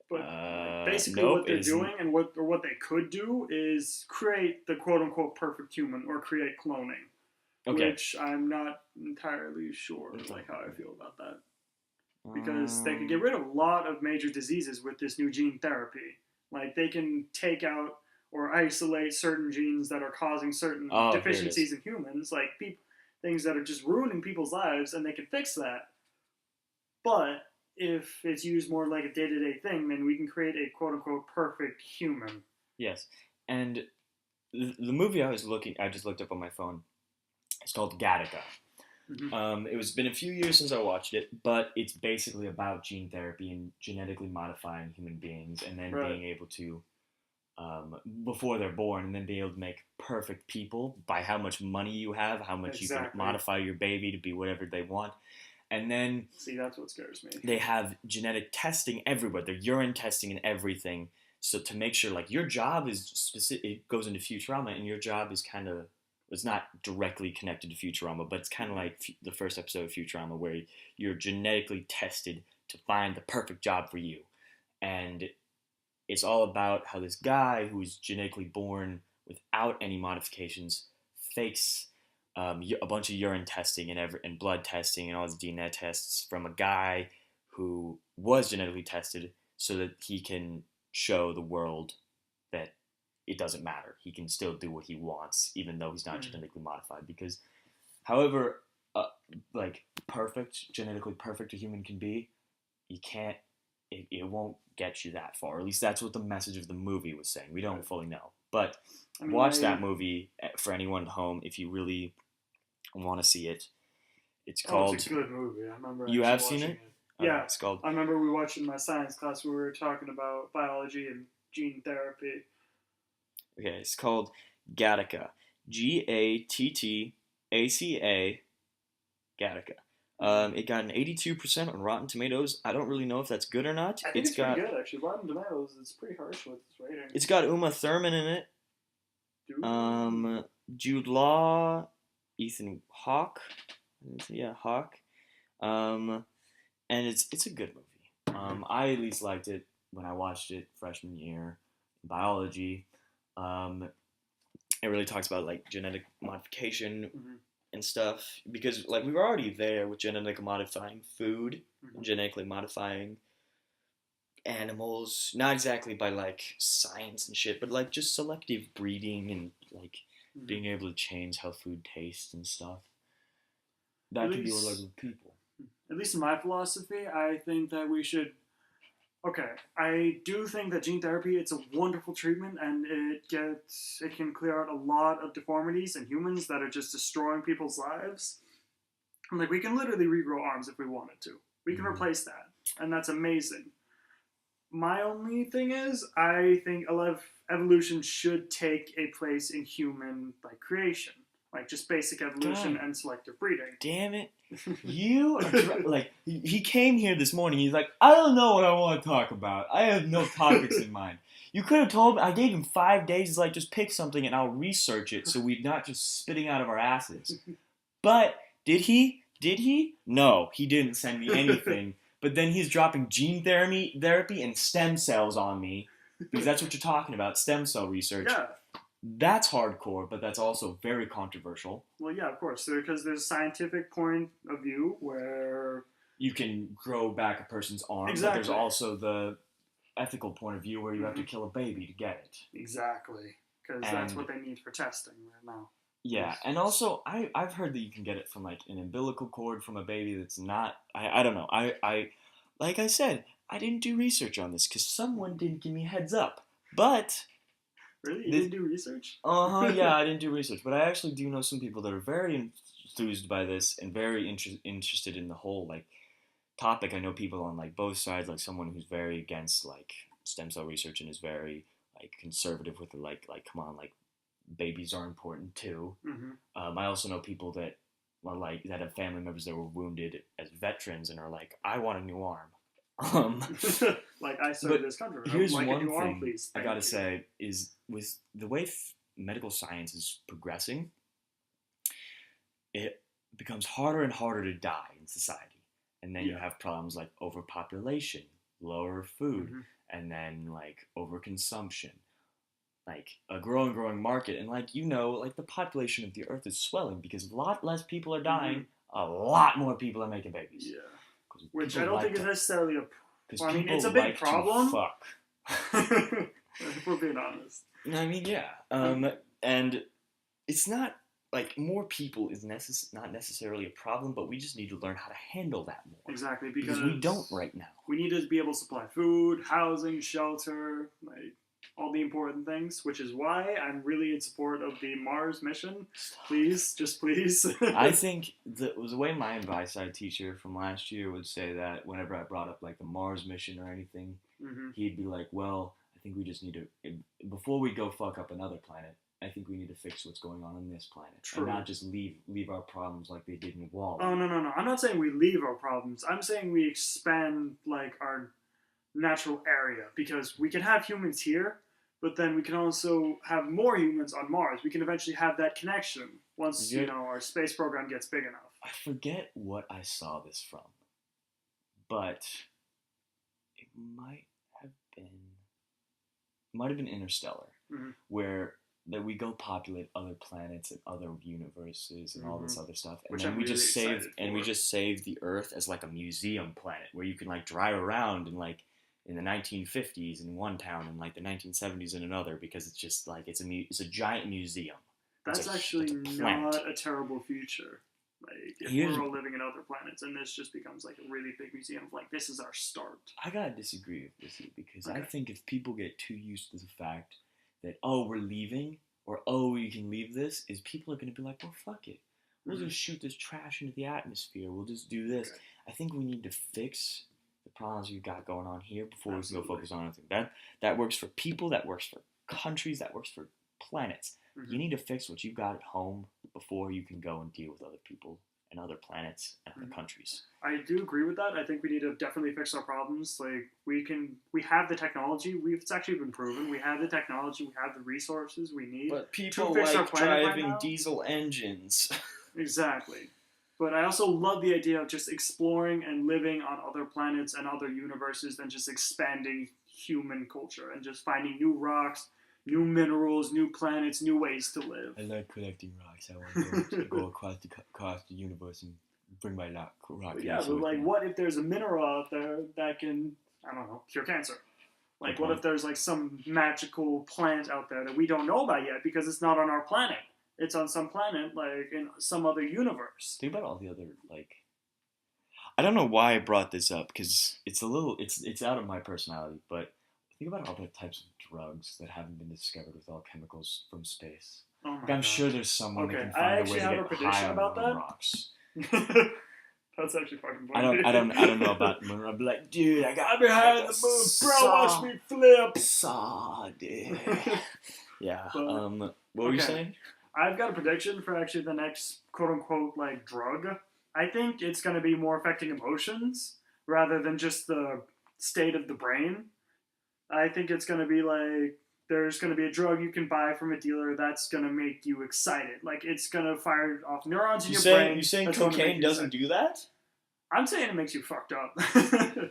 But basically what they're doing and what they could do is create the quote-unquote perfect human or create cloning. Okay. Which I'm not entirely sure how I feel about that. Because they could get rid of a lot of major diseases with this new gene therapy. Like, they can take out or isolate certain genes that are causing certain deficiencies in humans, like things that are just ruining people's lives, and they can fix that. But if it's used more like a day-to-day thing, then we can create a quote-unquote perfect human. Yes. And the movie I just looked up on my phone, it's called Gattaca. Mm-hmm. It was been a few years since I watched it, but it's basically about gene therapy and genetically modifying human beings, and then being able to, before they're born, and then being able to make perfect people by how much money you have, how much you can modify your baby to be whatever they want, and then that's what scares me. They have genetic testing everywhere. They're urine testing and everything, so to make sure your job is specific. It goes into Futurama, and your job is kind of. It's not directly connected to Futurama, but it's kind of like the first episode of Futurama where you're genetically tested to find the perfect job for you. And it's all about how this guy who is genetically born without any modifications fakes a bunch of urine testing and blood testing and all these DNA tests from a guy who was genetically tested so that he can show the world that it doesn't matter. He can still do what he wants, even though he's not genetically modified. Because, however, genetically perfect a human can be, you can't. It won't get you that far. At least that's what the message of the movie was saying. We don't fully know, but watch that movie for anyone at home if you really want to see it. It's called. It's a good movie. I remember. You have seen it? Yeah, it's called. I remember we watched it in my science class where we were talking about biology and gene therapy. Okay, it's called Gattaca. Gattaca. Gattaca. It got an 82% on Rotten Tomatoes. I don't really know if that's good or not. I think it's pretty good, actually. Rotten Tomatoes is pretty harsh with its rating. It's got Uma Thurman in it. Jude Law, Ethan Hawke. Yeah, Hawke. And it's a good movie. I at least liked it when I watched it freshman year in biology. Um, it really talks about like genetic modification Mm-hmm. and stuff because like we were already there with genetically modifying food, Mm-hmm. genetically modifying animals, not exactly by like science and shit, but like just selective breeding and like Mm-hmm. being able to change how food tastes and stuff. At That can be least, like with people. at least in my philosophy, I think that we should. Okay, I do think that gene therapy it's a wonderful treatment, and it can clear out a lot of deformities in humans that are just destroying people's lives. And like we can literally regrow arms if we wanted to. We can replace that, and that's amazing. My only thing is, I think a lot of evolution should take a place in human like creation, like just basic evolution God and selective breeding. damn it. You are like he came here this morning. He's like, I don't know what I want to talk about. I have no topics in mind. You could have told me. I gave him 5 days. He's like, just pick something and I'll research it, so we're not just spitting out of our asses. But did he? Did he? No, he didn't send me anything. But then he's dropping gene therapy and stem cells on me because that's what you're talking about, stem cell research. Yeah. That's hardcore, but that's also very controversial. Well, yeah, of course, because there's a scientific point of view where you can grow back a person's arm, exactly. But there's also the ethical point of view where you have to kill a baby to get it. Exactly, because that's what they need for testing right now. Yeah, and also I've heard that you can get it from like an umbilical cord from a baby that's not. I don't know. I like I said, I didn't do research on this because someone didn't give me a heads up. But really, you didn't do research? Yeah, I didn't do research, but I actually do know some people that are very enthused by this and very interested in the whole like topic. I know people on like both sides, like someone who's very against like stem cell research and is very like conservative with it, like come on, like babies are important too. Mm-hmm. I also know people that like that have family members that were wounded as veterans and are like, I want a new arm. Like I served this country. Here's like one a new thing arm, please. I gotta say is with the way medical science is progressing, it becomes harder and harder to die in society. And then you have problems like overpopulation, lower food, and then like overconsumption, like a growing market. And like like the population of the earth is swelling because a lot less people are dying, a lot more people are making babies. Yeah. Which I don't think is necessarily a well, I mean, it's a big problem. Fuck. If we're being honest. I mean, yeah. And it's not like more people is not necessarily a problem, but we just need to learn how to handle that more. Exactly, because we don't right now. We need to be able to supply food, housing, shelter, like all the important things, which is why I'm really in support of the Mars mission. Please, just please. I think the way my Sci teacher from last year would say that whenever I brought up like the Mars mission or anything, he'd be like, well, I think we just need to, before we go fuck up another planet, I think we need to fix what's going on this planet. True. And not just leave our problems like they did in Wall. Oh, no. I'm not saying we leave our problems. I'm saying we expand like our natural area, because we can have humans here, but then we can also have more humans on Mars. We can eventually have that connection once our space program gets big enough. I forget what I saw this from, but it might have been Interstellar, where that we go populate other planets and other universes and all this other stuff, and then we just save the Earth as like a museum planet where you can like drive around and like in the 1950s in one town and like the 1970s in another, because it's just like it's a giant museum. That's actually not a terrible future. Like if we're all living in other planets and this just becomes like a really big museum of like this is our start. I gotta disagree with you because I think if people get too used to the fact that we're leaving or you can leave this, is people are gonna be like, well, fuck it. We'll just shoot this trash into the atmosphere. We'll just do this. Okay. I think we need to fix the problems we've got going on here before we can go focus on anything. That works for people, that works for countries, that works for planets. You need to fix what you've got at home before you can go and deal with other people and other planets and other countries. I do agree with that. I think we need to definitely fix our problems. Like we have the technology. It's actually been proven. We have the technology. We have the resources we need. But people to fix our like planet driving right diesel engines. Exactly. But I also love the idea of just exploring and living on other planets and other universes than just expanding human culture and just finding new rocks, new minerals, new planets, new ways to live. I like collecting rocks. I want to go across the universe and bring my rock. Yeah, but like, what if there's a mineral out there that can, I don't know, cure cancer? Like, what if there's like some magical plant out there that we don't know about yet because it's not on our planet? It's on some planet, like in some other universe. Think about all the other, like, I don't know why I brought this up because it's out of my personality, but think about all the types of drugs that haven't been discovered with all chemicals from space. Oh my I'm God. sure there's someone that can I find a actually way to have a get prediction high about on that. rocks. That's actually fucking funny. I don't know about the moon. I'd be like, dude, I got behind the moon, bro. Watch me flip. Dude. Yeah. But, what were you saying? I've got a prediction for actually the next quote unquote like drug. I think it's going to be more affecting emotions rather than just the state of the brain. I think it's going to be like there's going to be a drug you can buy from a dealer that's going to make you excited. Like it's going to fire off neurons in your brain. You saying cocaine doesn't do that? I'm saying it makes you fucked up.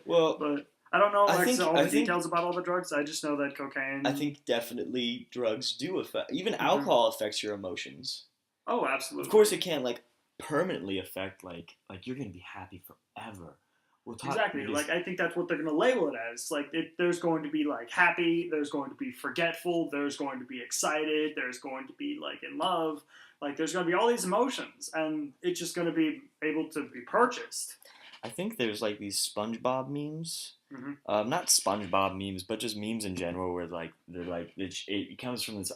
Well, but I don't know all the think details about all the drugs. I just know that cocaine. I think definitely drugs do affect. Even alcohol affects your emotions. Oh, absolutely. Of course, it can't like permanently affect like you're gonna be happy forever. Exactly. Like I think that's what they're gonna label it as. Like there's going to be like happy. There's going to be forgetful. There's going to be excited. There's going to be like in love. Like there's going to be all these emotions, and it's just going to be able to be purchased. I think there's like these SpongeBob memes. Mm-hmm. Not SpongeBob memes, but just memes in general, where like they're like it comes from this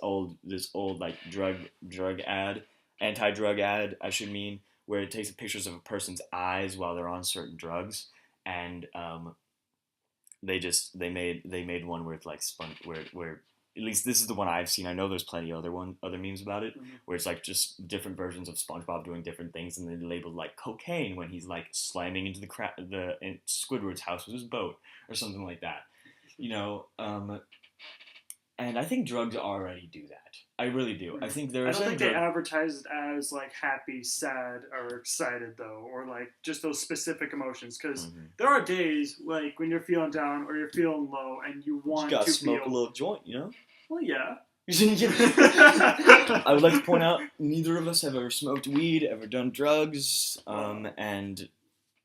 old like drug ad, anti-drug ad. I should mean where it takes pictures of a person's eyes while they're on certain drugs, and they made one where it's like where at least this is the one I've seen. I know there's plenty of other memes about it, where it's like just different versions of SpongeBob doing different things, and they labeled like cocaine when he's like slamming into in Squidward's house with his boat or something like that, you know. And I think drugs already do that. I really do. I think there. I don't think they advertise it as like happy, sad, or excited though, or like just those specific emotions. Because there are days like when you're feeling down or you're feeling low, and you want to smoke a little joint, you know. Well, yeah. I would like to point out neither of us have ever smoked weed, ever done drugs, and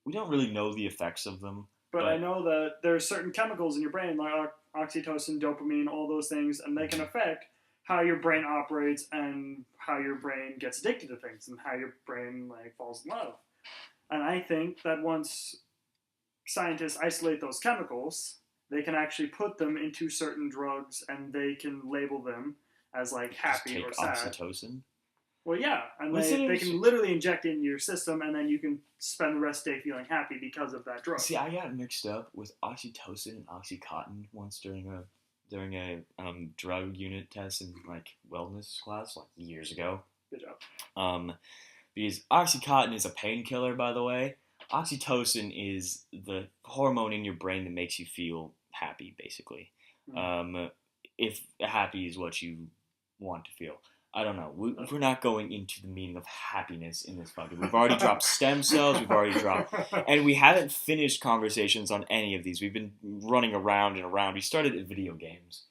we don't really know the effects of them. But I know that there are certain chemicals in your brain, like oxytocin, dopamine, all those things, and they can affect how your brain operates and how your brain gets addicted to things and how your brain like falls in love. And I think that once scientists isolate those chemicals, they can actually put them into certain drugs and they can label them as like happy or sad. Oxytocin? Well, yeah, and they can literally inject it into your system, and then you can spend the rest of the day feeling happy because of that drug. See, I got mixed up with oxytocin and oxycontin once during a drug unit test in like wellness class like years ago. Good job. Because oxycontin is a painkiller, by the way. Oxytocin is the hormone in your brain that makes you feel happy, basically. If happy is what you want to feel. I don't know. We're not going into the meaning of happiness in this podcast. We've already dropped stem cells. We've already dropped, and we haven't finished conversations on any of these. We've been running around and around. We started at video games.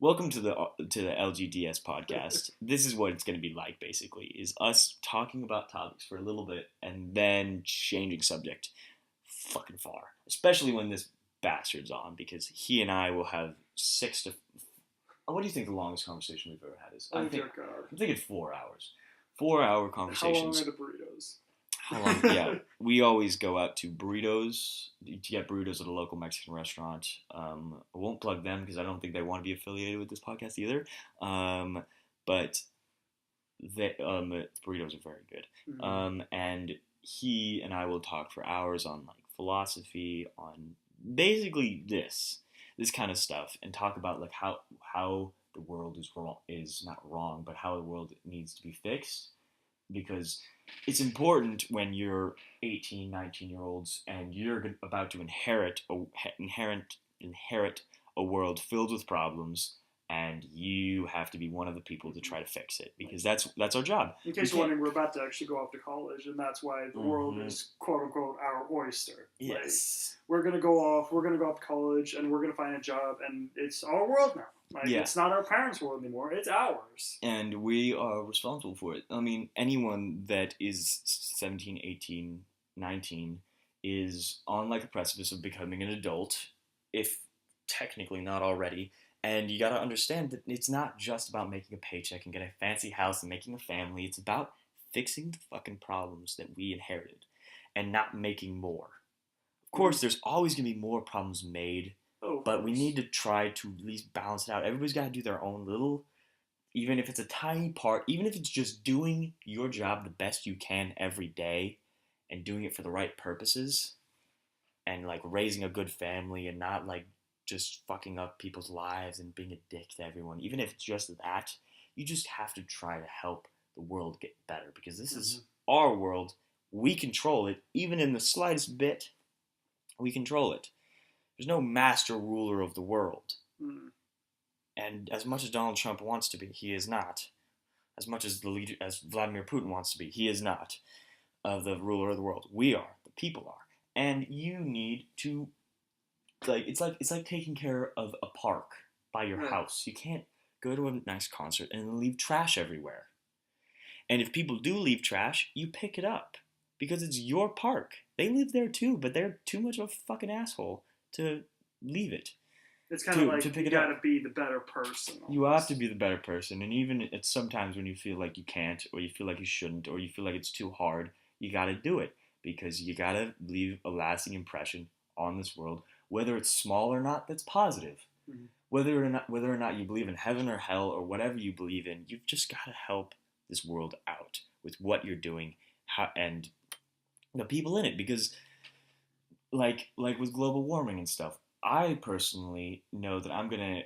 Welcome to the LGDS podcast. This is what it's going to be like. Basically, is us talking about topics for a little bit and then changing subject, fucking far. Especially when this bastard's on, because he and I will have 6 to. What do you think the longest conversation we've ever had is? I'm thinking 4 hours. 4-hour conversations. How long are the burritos? How long? Yeah, we always go out to burritos to get burritos at a local Mexican restaurant. I won't plug them because I don't think they want to be affiliated with this podcast either. But burritos are very good. And he and I will talk for hours on like philosophy, on basically this kind of stuff, and talk about like how the world is not wrong, but how the world needs to be fixed, because it's important when you're 18, 19 year olds and you're about to inherit a world filled with problems, and you have to be one of the people to try to fix it, because that's our job. In case you're wondering, we're about to actually go off to college, and that's why the world is quote unquote our oyster. Yes. Like, we're gonna go off to college, and we're gonna find a job, and it's our world now. Like, it's not our parents' world anymore; it's ours. And we are responsible for it. I mean, anyone that is 17, 18, 19 is on like a precipice of becoming an adult, if technically not already. And you gotta understand that it's not just about making a paycheck and getting a fancy house and making a family. It's about fixing the fucking problems that we inherited and not making more. Of course, there's always gonna be more problems made, but we need to try to at least balance it out. Everybody's gotta do their own little, even if it's a tiny part, even if it's just doing your job the best you can every day and doing it for the right purposes and like raising a good family and not like just fucking up people's lives and being a dick to everyone. Even if it's just that, you just have to try to help the world get better, because this is our world. We control it. Even in the slightest bit, we control it. There's no master ruler of the world. And as much as Donald Trump wants to be, he is not. As much as as Vladimir Putin wants to be, he is not the ruler of the world. We are. The people are. And you need to, like, it's like taking care of a park by your house. You can't go to a nice concert and leave trash everywhere. And if people do leave trash, you pick it up, because it's your park. They live there too, but they're too much of a fucking asshole to leave it. It's kind of like you gotta be the better person. Almost. You have to be the better person, and even it's sometimes when you feel like you can't, or you feel like you shouldn't, or you feel like it's too hard, you gotta do it, because you gotta leave a lasting impression on this world, whether it's small or not. That's positive. Whether or not you believe in heaven or hell or whatever you believe in, you've just gotta help this world out with what you're doing, and the people in it, because like with global warming and stuff, I personally know that I'm gonna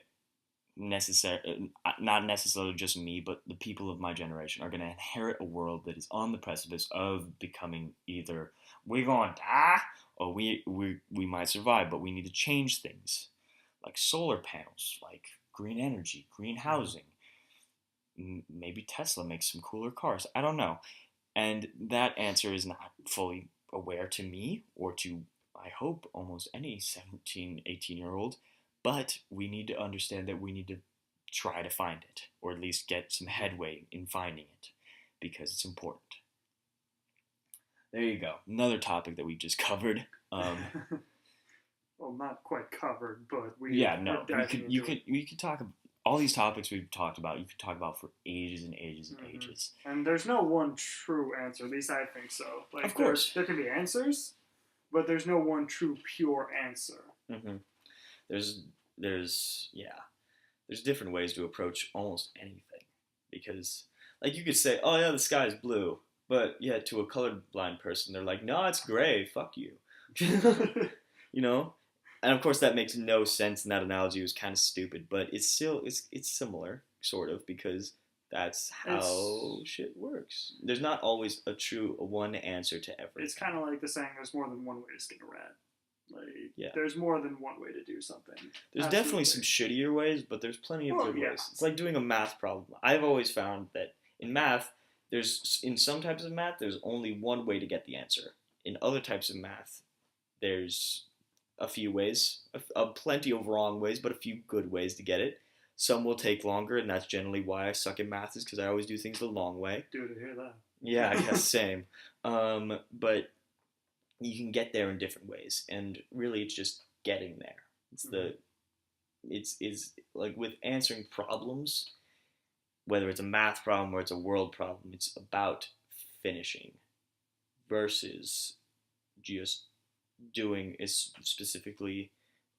not necessarily just me, but the people of my generation are gonna inherit a world that is on the precipice of becoming either we're gonna die or we might survive, but we need to change things, like solar panels, like green energy, green housing. Maybe Tesla makes some cooler cars. I don't know. And that answer is not fully aware to me or to, I hope, almost any 17, 18-year-old. But we need to understand that we need to try to find it, or at least get some headway in finding it, because it's important. There you go. Another topic that we just covered. Well, not quite covered, but we could talk about all these topics we've talked about. You could talk about for ages and ages and ages. And there's no one true answer. At least I think so. Like, of course, there can be answers, but there's no one true pure answer. There's different ways to approach almost anything, because like you could say, oh yeah, the sky is blue, but yeah, to a colorblind person, they're like, no, it's gray. Fuck you. You know. And of course, that makes no sense, and that analogy was kind of stupid, but it's still it's similar, sort of, because that's how shit works. There's not always a one answer to everything. It's kind of like the saying, "There's more than one way to skin a rat." Like, there's more than one way to do something. There's definitely some shittier ways, but there's plenty of good ways. It's like doing a math problem. I've always found that in math, in some types of math, there's only one way to get the answer. In other types of math, there's a few ways, plenty of wrong ways, but a few good ways to get it. Some will take longer, and that's generally why I suck at math, is because I always do things the long way. Dude, I hear that. Yeah, I guess same. But you can get there in different ways, and really, it's just getting there. It's like with answering problems, whether it's a math problem or it's a world problem, it's about finishing versus just doing is specifically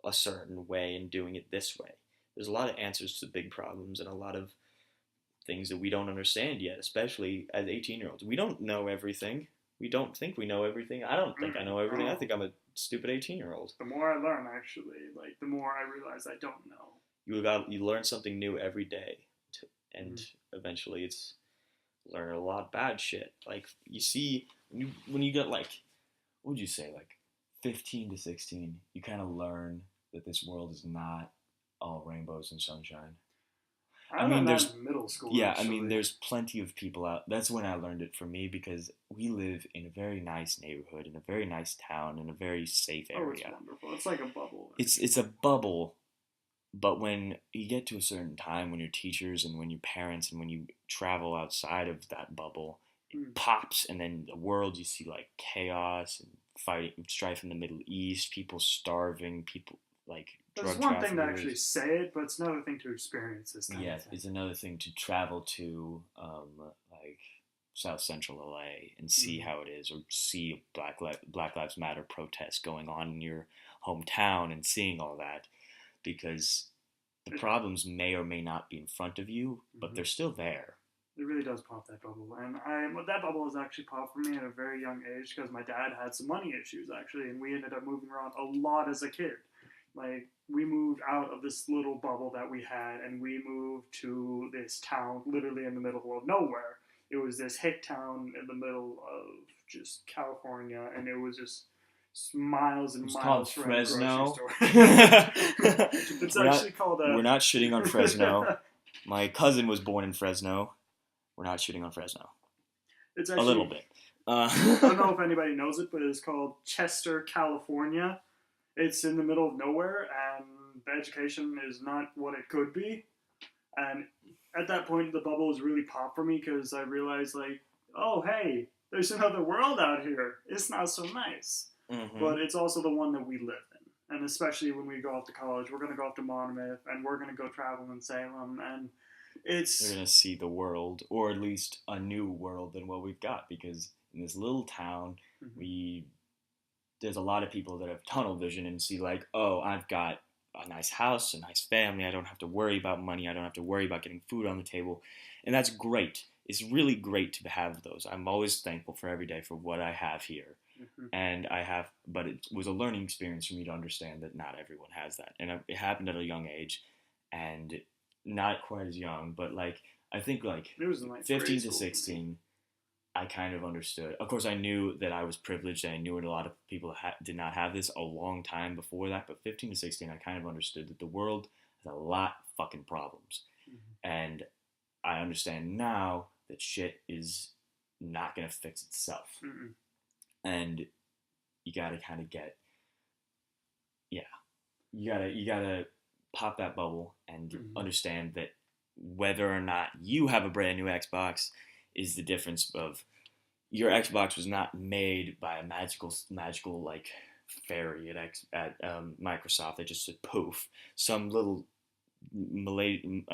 a certain way and doing it this way. There's a lot of answers to big problems and a lot of things that we don't understand yet, especially as 18-year-olds. We don't know everything. We don't think we know everything. I don't think I know everything. I think I'm a stupid 18-year-old. The more I learn, actually, like, the more I realize I don't know. You learn something new every day, and eventually it's learn a lot of bad shit. Like you see when you get like, what would you say, like 15 to 16, you kind of learn that this world is not all rainbows and sunshine. I learned that in middle school. Yeah, actually. I mean, there's plenty of people out. That's when I learned it for me because we live in a very nice neighborhood, in a very nice town, in a very safe area. Oh, it's wonderful. It's like a bubble. It's a bubble, but when you get to a certain time, when your teachers and when your parents and when you travel outside of that bubble, it pops, and then the world you see like chaos and fighting, strife in the Middle East, people starving, people like It's drug one thing to traffickers. actually say it, but it's another thing to experience this kind Yeah, of thing. it's another thing to travel to like South Central LA and see how it is, or see a Black Lives Matter protest going on in your hometown and seeing all that, because the problems may or may not be in front of you, but they're still there. It really does pop that bubble, and that bubble has actually popped for me at a very young age because my dad had some money issues actually, and we ended up moving around a lot as a kid. Like we moved out of this little bubble that we had, and we moved to this town literally in the middle of nowhere. It was this hick town in the middle of just California, and it was just miles and miles from a Fresno. grocery store. It's actually called. We're not shitting on Fresno. My cousin was born in Fresno. We're not shitting on Fresno. It's actually, a little bit. I don't know if anybody knows it, but it's called Chester, California. It's in the middle of nowhere, and the education is not what it could be. And at that point, the bubbles really popped for me because I realized, like, oh, hey, there's another world out here. It's not so nice. But it's also the one that we live in. And especially when we go off to college, we're going to go off to Monmouth, and we're going to go travel in Salem, and it's... We're going to see the world, or at least a new world than what we've got, because in this little town, there's a lot of people that have tunnel vision and see like, oh, I've got a nice house, a nice family, I don't have to worry about money, I don't have to worry about getting food on the table, and that's great. It's really great to have those. I'm always thankful for every day for what I have here. And but it was a learning experience for me to understand that not everyone has that. And it happened at a young age, and not quite as young, but like, I think like it was in like 15 to 16, I kind of understood. Of course, I knew that I was privileged, and I knew that a lot of people did not have this a long time before that, but 15 to 16, I kind of understood that the world has a lot of fucking problems. And I understand now that shit is not going to fix itself. And you gotta kind of you gotta pop that bubble and understand that whether or not you have a brand new Xbox is the difference of your Xbox was not made by a magical like fairy at Microsoft that just said poof. Some little I'm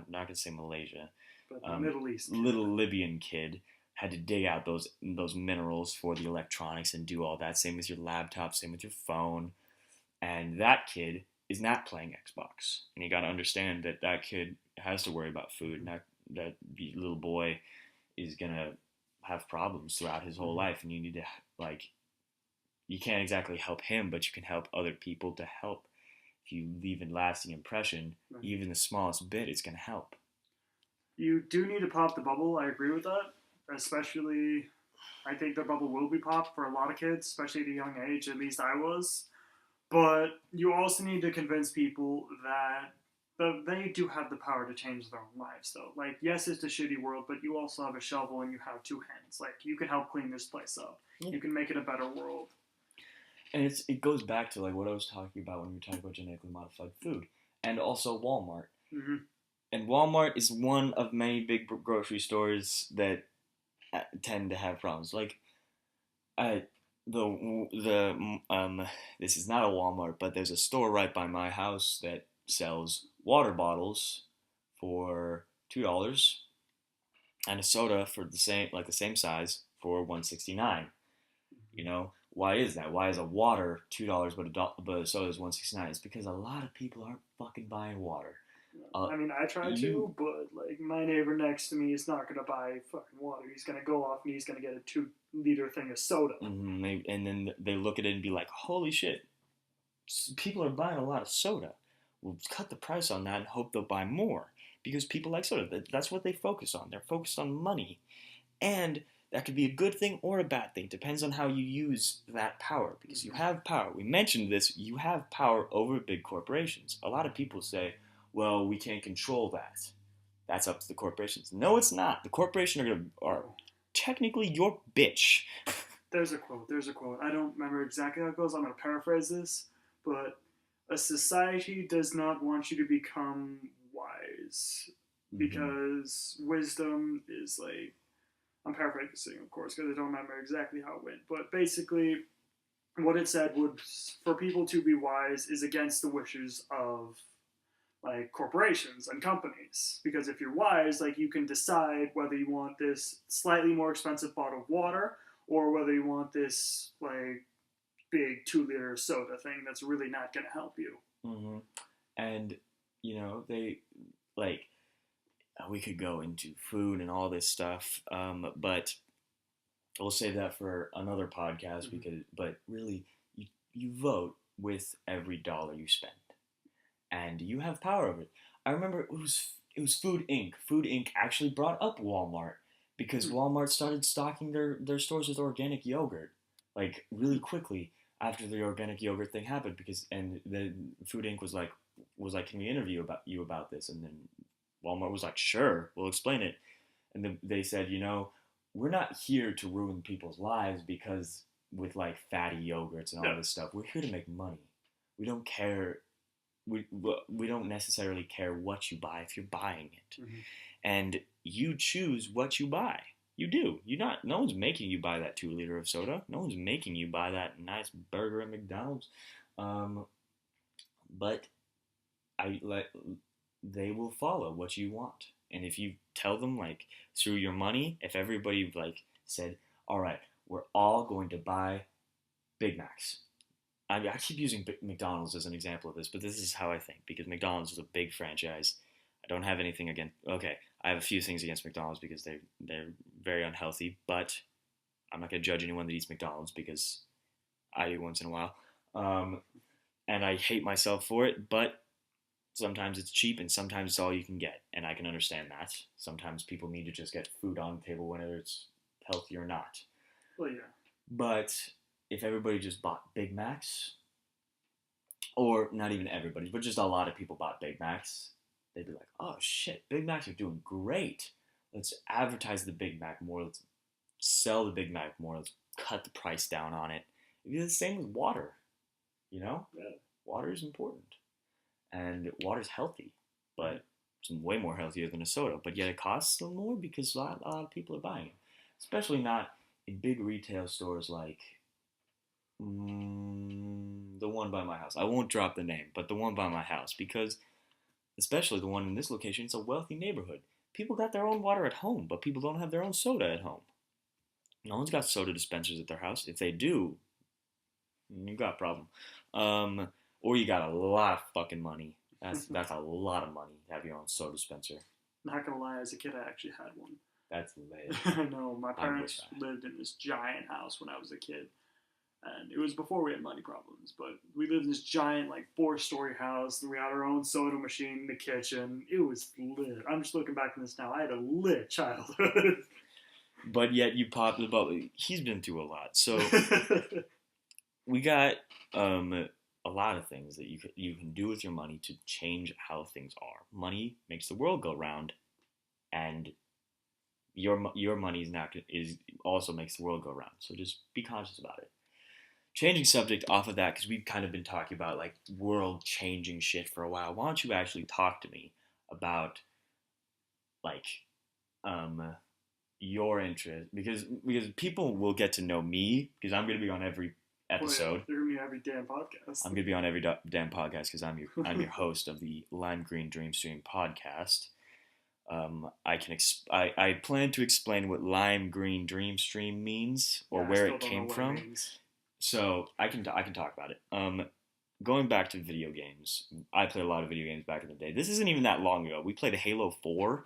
not gonna say Malaysia, but Middle East little Libyan kid had to dig out those minerals for the electronics and do all that. Same with your laptop, same with your phone. And that kid is not playing Xbox. And you got to understand that that kid has to worry about food. And that little boy is going to have problems throughout his whole life. And you need to, like, you can't exactly help him, but you can help other people to help. If you leave a lasting impression, even the smallest bit, it's going to help. You do need to pop the bubble. I agree with that. Especially, I think the bubble will be popped for a lot of kids, especially at a young age, at least I was. But you also need to convince people that they do have the power to change their own lives, though. Like, yes, it's a shitty world, but you also have a shovel and you have two hands. Like, you can help clean this place up. Yeah. You can make it a better world. And it goes back to, like, what I was talking about when we were talking about genetically modified food. And also Walmart. And Walmart is one of many big grocery stores that tend to have problems. Like, this is not a Walmart, but there's a store right by my house that sells water bottles for $2 and a soda for the same size for $1.69. You know, why is that? Why is a water $2 but a soda is $1.69? It's because a lot of people aren't fucking buying water. I mean, I try to, but like my neighbor next to me is not gonna buy fucking water. He's gonna go off and he's gonna get a 2-liter thing of soda. And then they look at it and be like, "Holy shit, people are buying a lot of soda. We'll cut the price on that and hope they'll buy more because people like soda. That's what they focus on. They're focused on money, And that could be a good thing or a bad thing. Depends on how you use that power. Because you have power. We mentioned this. You have power over big corporations. A lot of people say, well, we can't control that. That's up to the corporations. No, it's not. The corporation are technically your bitch. There's a quote. There's a quote. I don't remember exactly how it goes. I'm going to paraphrase this. But a society does not want you to become wise. Because wisdom is like, I'm paraphrasing, of course, because I don't remember exactly how it went. But basically, what it said was for people to be wise is against the wishes of like corporations and companies. Because if you're wise, like you can decide whether you want this slightly more expensive bottle of water or whether you want this like big 2 liter soda thing that's really not going to help you. Mm-hmm. And they like we could go into food and all this stuff, but we'll save that for another podcast. But really, you vote with every dollar you spend, and you have power over it. I remember it was Food Inc. Food Inc. actually brought up Walmart because Walmart started stocking their stores with organic yogurt like really quickly after the organic yogurt thing happened and the Food Inc. was like can we interview about this, and then Walmart was like, sure, we'll explain it. And then they said, we're not here to ruin people's lives because with like fatty yogurts and all this stuff, we're here to make money. We don't care. We don't necessarily care what you buy if you're buying it. And you choose what you buy. You do. No one's making you buy that 2 liter of soda. No one's making you buy that nice burger at McDonald's. But they will follow what you want. And if you tell them like through your money, if everybody like said, all right, we're all going to buy Big Macs. I keep using McDonald's as an example of this, but this is how I think because McDonald's is a big franchise. I don't have anything against. Okay, I have a few things against McDonald's because they're very unhealthy, but I'm not gonna judge anyone that eats McDonald's because I do once in a while, and I hate myself for it. But sometimes it's cheap, and sometimes it's all you can get, and I can understand that. Sometimes people need to just get food on the table, whether it's healthy or not. Well, yeah. But if everybody just bought Big Macs, or not even everybody, but just a lot of people bought Big Macs, they'd be like, oh shit, Big Macs are doing great. Let's advertise the Big Mac more. Let's sell the Big Mac more. Let's cut the price down on it. It'd be the same with water. Yeah. Water is important. And water's healthy, but it's way more healthier than a soda. But yet it costs a little more because a lot of people are buying it. Especially not in big retail stores like the one by my house. I won't drop the name, but the one by my house, because especially the one in this location, it's a wealthy neighborhood. People got their own water at home, but people don't have their own soda at home. No one's got soda dispensers at their house. If they do, you got a problem. Or you got a lot of fucking money. That's a lot of money to have your own soda dispenser. Not gonna lie, as a kid, I actually had one. That's lit. I know. My parents lived in this giant house when I was a kid. And it was before we had money problems, but we lived in this giant, like, 4-story house, and we had our own soda machine in the kitchen. It was lit. I'm just looking back on this now. I had a lit childhood. But yet you popped the bubble. He's been through a lot. So we got a lot of things that you can do with your money to change how things are. Money makes the world go round, and your money is also makes the world go round. So just be conscious about it. Changing subject off of that, because we've kind of been talking about like world-changing shit for a while. Why don't you actually talk to me about like your interest? Because people will get to know me because I'm going to be on every episode. You're going to be on every damn podcast. I'm going to be on every damn podcast because I'm your host of the Lime Green Dream Stream podcast. I plan to explain what Lime Green Dream Stream means or where it came from. So I can talk about it. Going back to video games, I played a lot of video games back in the day. This isn't even that long ago. We played Halo 4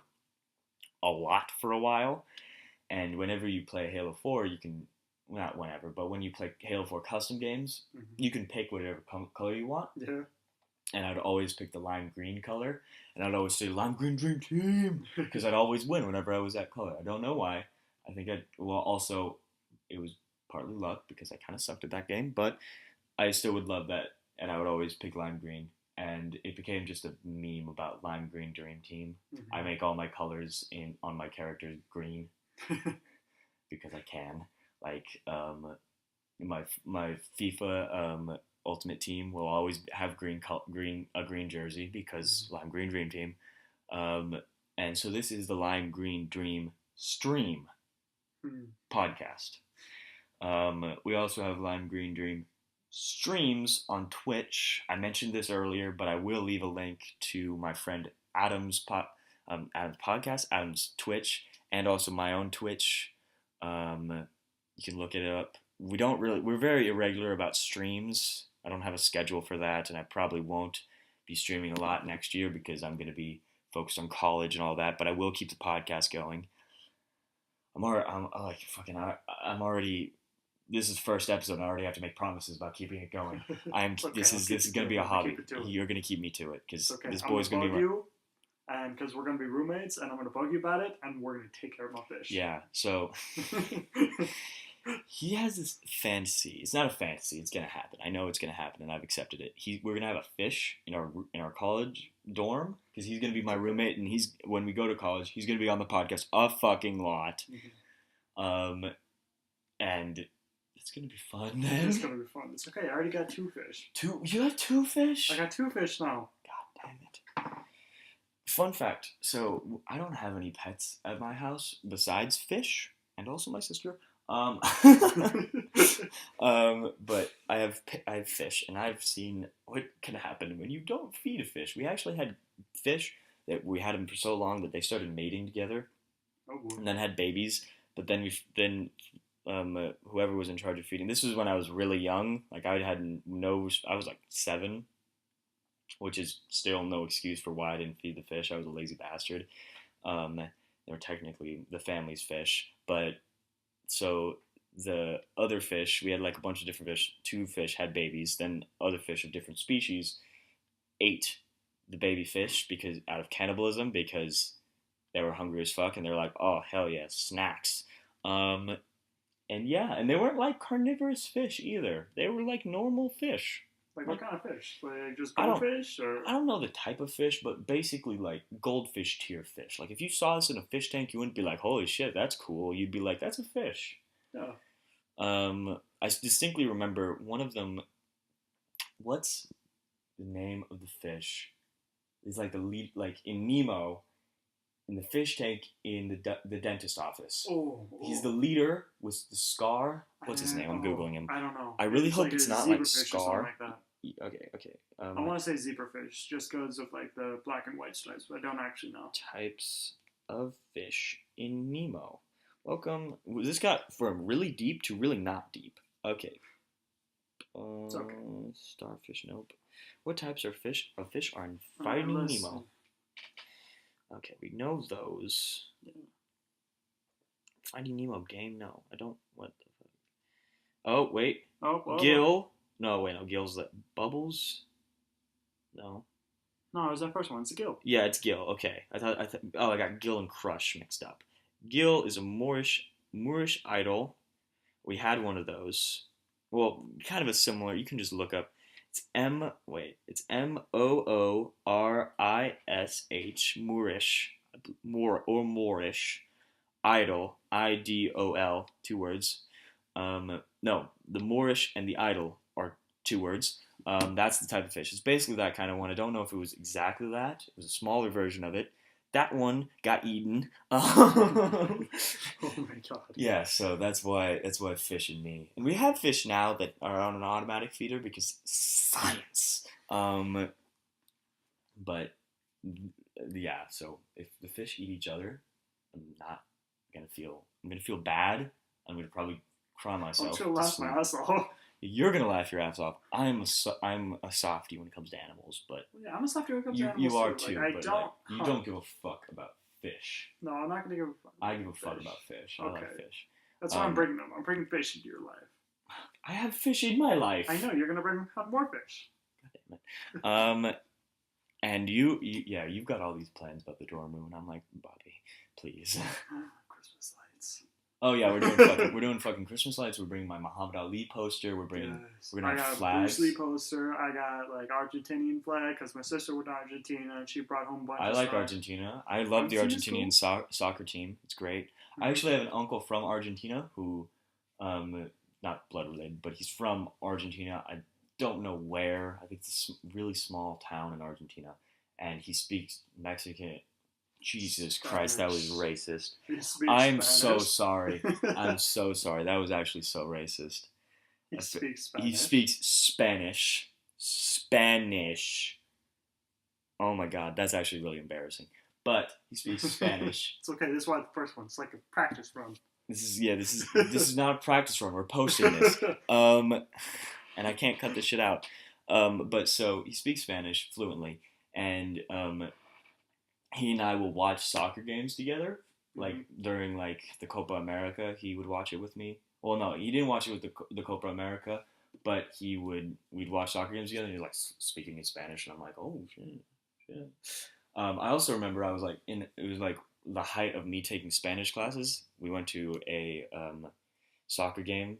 a lot for a while, and whenever you play Halo 4, you can, not whenever, but when you play Halo 4 custom games, you can pick whatever color you want. Yeah. And I'd always pick the lime green color, and I'd always say Lime Green Dream Team because I'd always win whenever I was that color. I don't know why. I think also, it was partly luck because I kind of sucked at that game, but I still would love that, and I would always pick lime green. And it became just a meme about lime green dream team. Mm-hmm. I make all my colors on my characters green because I can. Like my FIFA Ultimate Team will always have a green jersey because lime green dream team. And so this is the Lime Green Dream Stream podcast. We also have Lime Green Dream streams on Twitch. I mentioned this earlier, but I will leave a link to my friend Adam's podcast, Adam's Twitch, and also my own Twitch. You can look it up. We're very irregular about streams. I don't have a schedule for that, and I probably won't be streaming a lot next year because I'm going to be focused on college and all that, but I will keep the podcast going. This is the first episode and I already have to make promises about keeping it going. This is going to be a hobby. You're going to keep me to it because this boy's going to be you, and because we're going to be roommates, and I'm going to bug you about it, and we're going to take care of my fish. Yeah, so he has this fantasy. It's not a fantasy. It's going to happen. I know it's going to happen, and I've accepted it. We're going to have a fish in our college dorm because he's going to be my roommate, and when we go to college, he's going to be on the podcast a fucking lot. And it's going to be fun, man. It's going to be fun. It's okay. I already got 2 fish. You have 2 fish? I got 2 fish now. God damn it. Fun fact. So, I don't have any pets at my house besides fish and also my sister. But I have fish, and I've seen what can happen when you don't feed a fish. We actually had fish that we had them for so long that they started mating together, and then had babies. But then whoever was in charge of feeding. This was when I was really young. Like I was like 7, which is still no excuse for why I didn't feed the fish. I was a lazy bastard. They were technically the family's fish, but. So the other fish, we had like a bunch of different fish. 2 fish had babies. Then other fish of different species ate the baby fish out of cannibalism because they were hungry as fuck and they're like, oh hell yeah, snacks. And they weren't like carnivorous fish either. They were like normal fish. Like what kind of fish? Like just goldfish or? I don't know the type of fish, but basically like goldfish tier fish. Like if you saw this in a fish tank, you wouldn't be like, holy shit, that's cool. You'd be like, that's a fish. Yeah. I distinctly remember one of them. What's the name of the fish? It's like the lead, like in Nemo, in the fish tank in the dentist office. He's the leader with the scar. What's his name? I'm googling him. I don't know. I really hope it's not like Scar. Like that. Okay. I want to say zebrafish just because of like the black and white stripes, but I don't actually know. Types of fish in Nemo. Welcome. This got from really deep to really not deep. Okay. It's okay. Starfish. Nope. What types of fish are in Finding Nemo? Okay, we know those. Yeah. Finding Nemo game? No, I don't. What the fuck? Oh, wait. Gill. No, wait, no. Gill's the Bubbles? No. No, it was that first one. It's a gill. Yeah, it's gill. Okay. I got gill and crush mixed up. Gill is a Moorish idol. We had one of those. Well, kind of a similar. You can just look up. It's Moorish, Moorish idol, IDOL, 2 words. No, the Moorish and the idol are 2 words. That's the type of fish. It's basically that kind of one. I don't know if it was exactly that. It was a smaller version of it. That one got eaten. Oh my god. Yeah, so that's why fish and me. And we have fish now that are on an automatic feeder because science. But yeah, so if the fish eat each other, I'm gonna feel bad. I'm gonna probably cry myself. I'm gonna laugh my ass off. You're gonna laugh your ass off. I'm a softie when it comes to animals, but yeah, I'm a softie when it comes to animals. You are too. Like, you don't give a fuck about fish. No, I'm not gonna give a fuck. I give a fuck about fish. I like fish. That's why I'm bringing them. I'm bringing fish into your life. I have fish in my life. I know you're gonna have more fish. God damn it. And you've got all these plans about the dorm room, and I'm like, Bobby, please. Christmas lights. Oh yeah, we're doing fucking Christmas lights. We're bringing my Muhammad Ali poster. We're Yes. gonna I have got a flags. Bruce Lee poster. I got like Argentinian flag because my sister went to Argentina and she brought home a bunch I of like stuff. Argentina. I love the Argentina's cool. Argentinian soccer team. It's great. I Mhm. actually have an uncle from Argentina who, not blood related, but he's from Argentina. I don't know where. I think it's a really small town in Argentina, and he speaks Mexican. Jesus Christ, that was Spanish. racist. He speaks I'm so Spanish. sorry. I'm so sorry. That was actually so racist. He speaks He Spanish. speaks Spanish. Spanish. Oh my god, that's actually really embarrassing. But he speaks Spanish. It's okay. This is why the first one. It's like a practice run. This is not a practice run. We're posting this. And I can't cut this shit out. But so he speaks Spanish fluently, and he and I will watch soccer games together. Like during like the Copa America, he would watch it with me. Well, no, he didn't watch it with the Copa America, but we'd watch soccer games together. And he's like speaking in Spanish, and I'm like, oh shit, shit. I also remember I was like it was like the height of me taking Spanish classes. We went to a soccer game.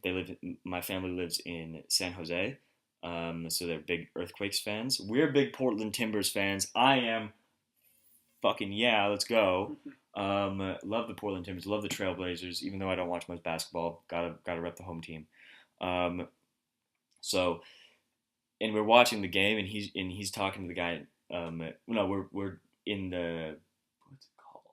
My family lives in San Jose, so they're big Earthquakes fans. We're big Portland Timbers fans. I am fucking yeah, let's go. Love the Portland Timbers. Love the Trailblazers. Even though I don't watch much basketball, gotta rep the home team. Um, so and we're watching the game, and he's talking to the guy. No, we're in the what's it called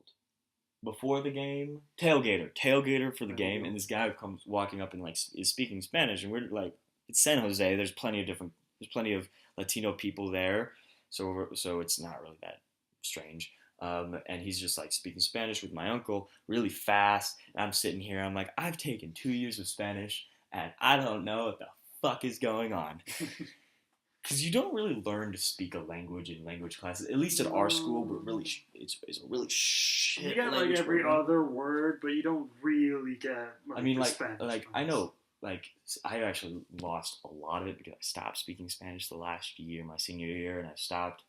before the game tailgater for the game, and this guy comes walking up and like is speaking Spanish, and we're like, it's San Jose. There's plenty of Latino people there, so it's not really that strange. And he's just like speaking Spanish with my uncle really fast. And I'm sitting here. I'm like, I've taken 2 years of Spanish, and I don't know what the fuck is going on. Because you don't really learn to speak a language in language classes. At least at our school, it's a really shit. You get like every other word, but you don't really get. Like, I mean, the like Spanish I ones. know, like I actually lost a lot of it because I stopped speaking Spanish the last year, my senior year, and I stopped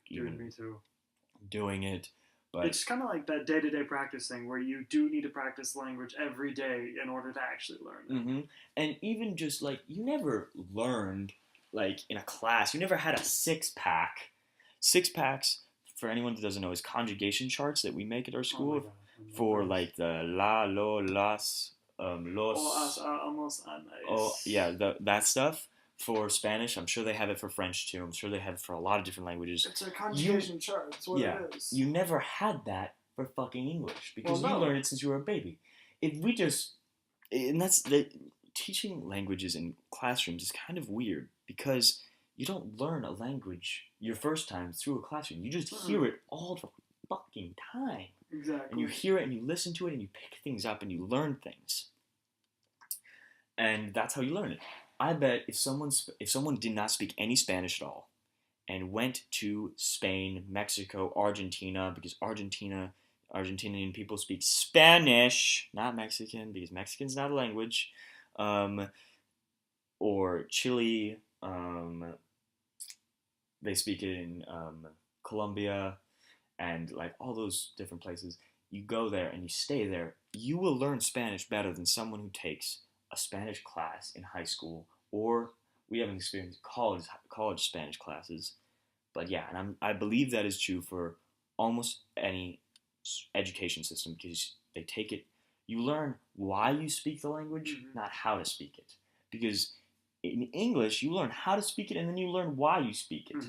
Dude, me too. doing it. But it's kind of like that day-to-day practice thing where you do need to practice language every day in order to actually learn it. Mm-hmm. And even just like you never learned like in a class, you never had a six-pack. Six-packs, for anyone that doesn't know, is conjugation charts that we make at our school for like the la, lo, las, los. Almost nice. Oh yeah, that stuff. For Spanish, I'm sure they have it for French too. I'm sure they have it for a lot of different languages. It's a conjugation chart. That's what it is. You never had that for fucking English because you learned it since you were a baby. If we just, and that's the teaching languages in classrooms is kind of weird because you don't learn a language your first time through a classroom. You just hear it all the fucking time. Exactly. And you hear it and you listen to it and you pick things up and you learn things. And that's how you learn it. I bet if someone did not speak any Spanish at all and went to Spain, Mexico, Argentina, because Argentinian people speak Spanish, not Mexican, because Mexican's not a language, or Chile, they speak it in Colombia, and like all those different places. You go there and you stay there, you will learn Spanish better than someone who takes a Spanish class in high school, or we haven't experienced college Spanish classes. But yeah, and I believe that is true for almost any education system because they take it. You learn why you speak the language, not how to speak it. Because in English, you learn how to speak it, and then you learn why you speak it.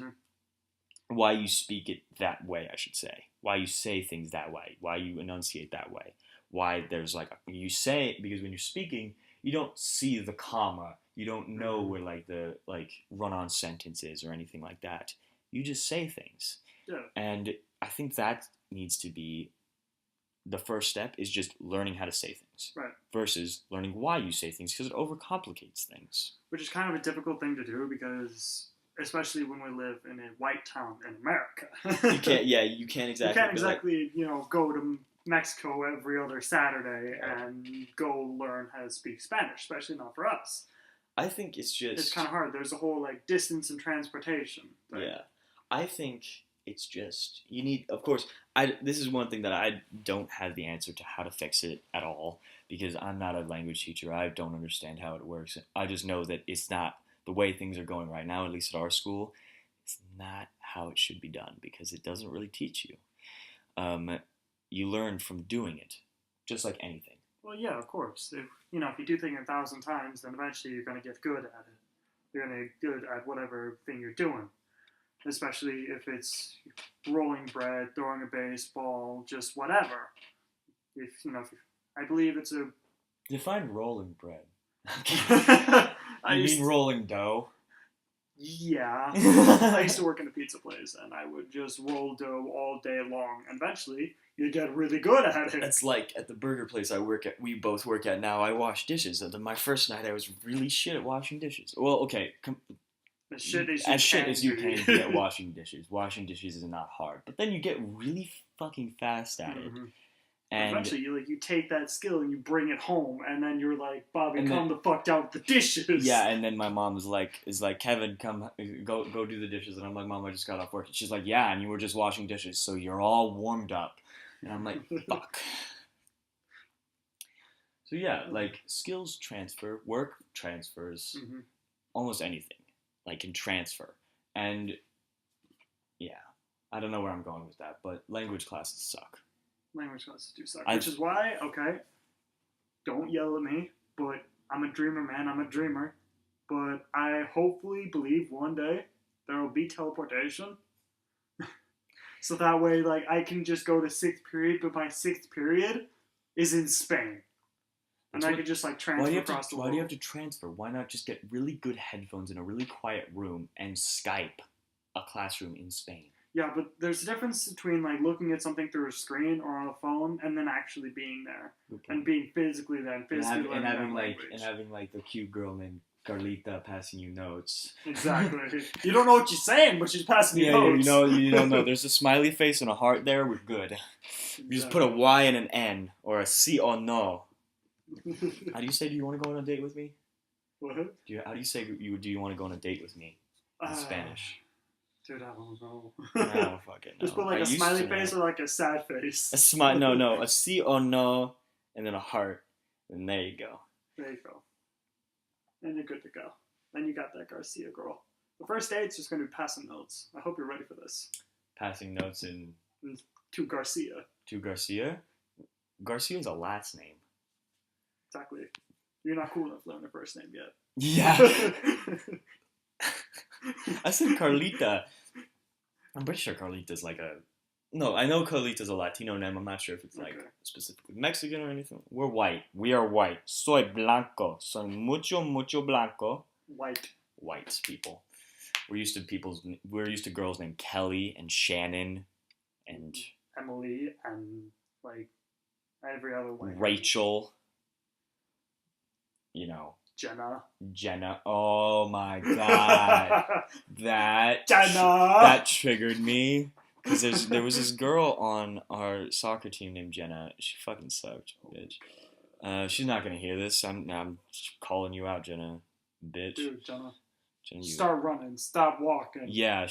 Why you speak it that way, I should say. Why you say things that way. Why you enunciate that way. Why there's like you say, because when you're speaking, you don't see the comma. You don't know where like the run-on sentence is or anything like that. You just say things. Yeah. And I think that needs to be the first step is just learning how to say things. Right. Versus learning why you say things because it overcomplicates things. Which is kind of a difficult thing to do because especially when we live in a white town in America. You can't exactly. You can't exactly, go to Mexico every other Saturday and go learn how to speak Spanish, especially not for us. I think it's kind of hard. There's a whole distance and transportation thing. Yeah, I think it's just you need. Of course, this is one thing that I don't have the answer to how to fix it at all because I'm not a language teacher. I don't understand how it works. I just know that it's not the way things are going right now. At least at our school, it's not how it should be done because it doesn't really teach you. You learn from doing it, just like anything. Well, yeah, of course. If you do things 1,000 times, then eventually you're going to get good at it. You're going to get good at whatever thing you're doing. Especially if it's rolling bread, throwing a baseball, just whatever. I believe it's a... Define rolling bread. I You mean rolling dough? Yeah. I used to work in a pizza place, and I would just roll dough all day long. And eventually, you get really good at it. It's like at the burger place we both work at now, I wash dishes. And my first night, I was really shit at washing dishes. Well, okay, as shit as you can be at washing dishes. Washing dishes is not hard, but then you get really fucking fast at it. Mm-hmm. And eventually, you take that skill and you bring it home, and then you're like, Bobby, come the fuck down with the dishes. Yeah, and then my mom is like, Kevin, come, go do the dishes. And I'm like, Mom, I just got off work. And she's like, yeah, and you were just washing dishes, so you're all warmed up. And I'm like, fuck. So yeah, like skills transfer, work transfers, almost anything, like can transfer. And yeah, I don't know where I'm going with that, but language classes suck. Language classes do suck. Which is why, okay, don't yell at me, but I'm a dreamer, man. I'm a dreamer. But I hopefully believe one day there will be teleportation. So that way, like, I can just go to 6th period, but my 6th period is in Spain. And I could just, like, transfer across the world. Why do you have to transfer? Why not just get really good headphones in a really quiet room and Skype a classroom in Spain? Yeah, but there's a difference between, like, looking at something through a screen or on a phone and then actually being there. Okay. And being physically there and physically learning that language. And having, like, the cute girl named Carlita passing you notes. Exactly. You don't know what she's saying, but she's passing you notes. Yeah, you don't know. There's a smiley face and a heart there. We're good. Exactly. You just put a Y and an N or a C or no. How do you say, do you want to go on a date with me? What? How do you say, do you want to go on a date with me in Spanish? Dude, I don't know. I don't fucking know. Just put like a smiley face or like a sad face. No. A C or no, and then a heart. And there you go. There you go. And you're good to go. Then you got that Garcia girl. The first date's just going to be passing notes. I hope you're ready for this. Passing notes to Garcia. To Garcia? Garcia's a last name. Exactly. You're not cool enough to learn the first name yet. Yeah. I said Carlita. I'm pretty sure Carlita's like a... No, I know Carlita's a Latino name. I'm not sure if it's like specifically Mexican or anything. We're white. We are white. Soy blanco. Soy mucho blanco. White people. We're used to girls named Kelly and Shannon and... Emily and like every other white. Rachel. You know. Jenna. Oh my god. That triggered me. Because there was this girl on our soccer team named Jenna. She fucking sucked, bitch. She's not gonna hear this. I'm calling you out, Jenna, bitch. Dude, Jenna start running. Stop walking. Yeah, I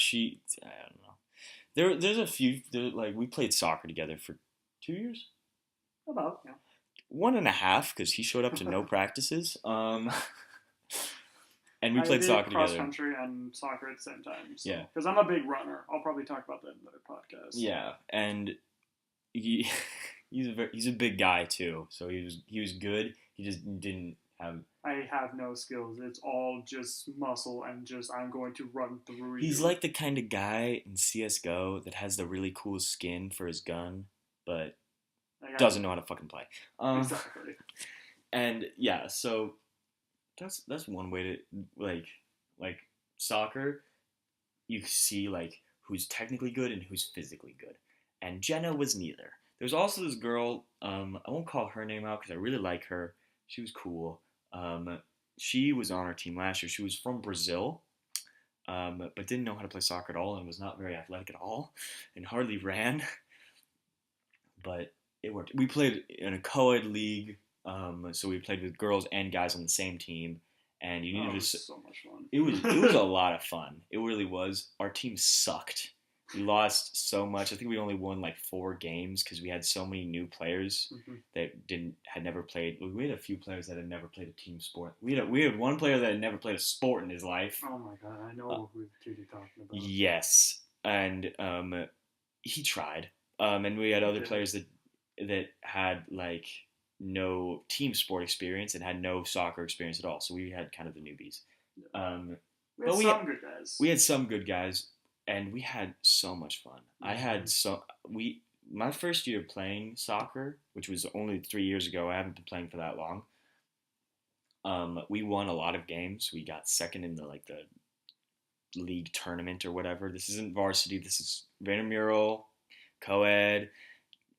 don't know. There's a few. Like we played soccer together for 2 years. About 1.5 because he showed up to no practices. And we played soccer together. Cross country and soccer at the same time. So. Yeah. Because I'm a big runner. I'll probably talk about that in another podcast. Yeah, and he's a big guy too. So he was good. He just didn't have. I have no skills. It's all just muscle and just I'm going to run through you. He's like the kind of guy in CS:GO that has the really cool skin for his gun, but doesn't know how to fucking play. Exactly. And yeah, so. That's one way to like soccer. You see like who's technically good and who's physically good, and Jenna was neither. There's also this girl. I won't call her name out because I really like her. She was cool. She was on our team last year. She was from Brazil, but didn't know how to play soccer at all and was not very athletic at all, and hardly ran. But it worked. We played in a co-ed league. So we played with girls and guys on the same team, and you needed it was so much fun. It was a lot of fun. It really was. Our team sucked. We lost so much. I think we only won like 4 games because we had so many new players Mm-hmm. that had never played. We had a few players that had never played a team sport. We had one player that had never played a sport in his life. Oh my god, I Uh, know who you're talking about. yes, and he tried. And we had He other did. players that had like no team sport experience and had no soccer experience at all. So we had kind of the newbies. Um, We had but some good guys. we had some good guys, and we had so much fun. I had my first year playing soccer, which was only 3 years ago. I haven't been playing for that long. We won a lot of games. We got second in the league tournament or whatever. This isn't varsity. This is intramural, co-ed.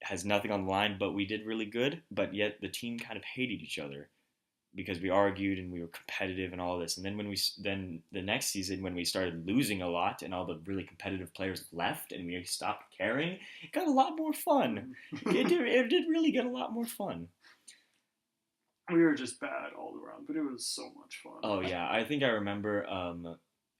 Has nothing on the line, but we did really good. But yet the team kind of hated each other because we argued and we were competitive and all this. And then then the next season when we started losing a lot and all the really competitive players left and we stopped caring, it got a lot more fun. it did really get a lot more fun. We were just bad all around, but it was so much fun. Oh yeah, I think I remember.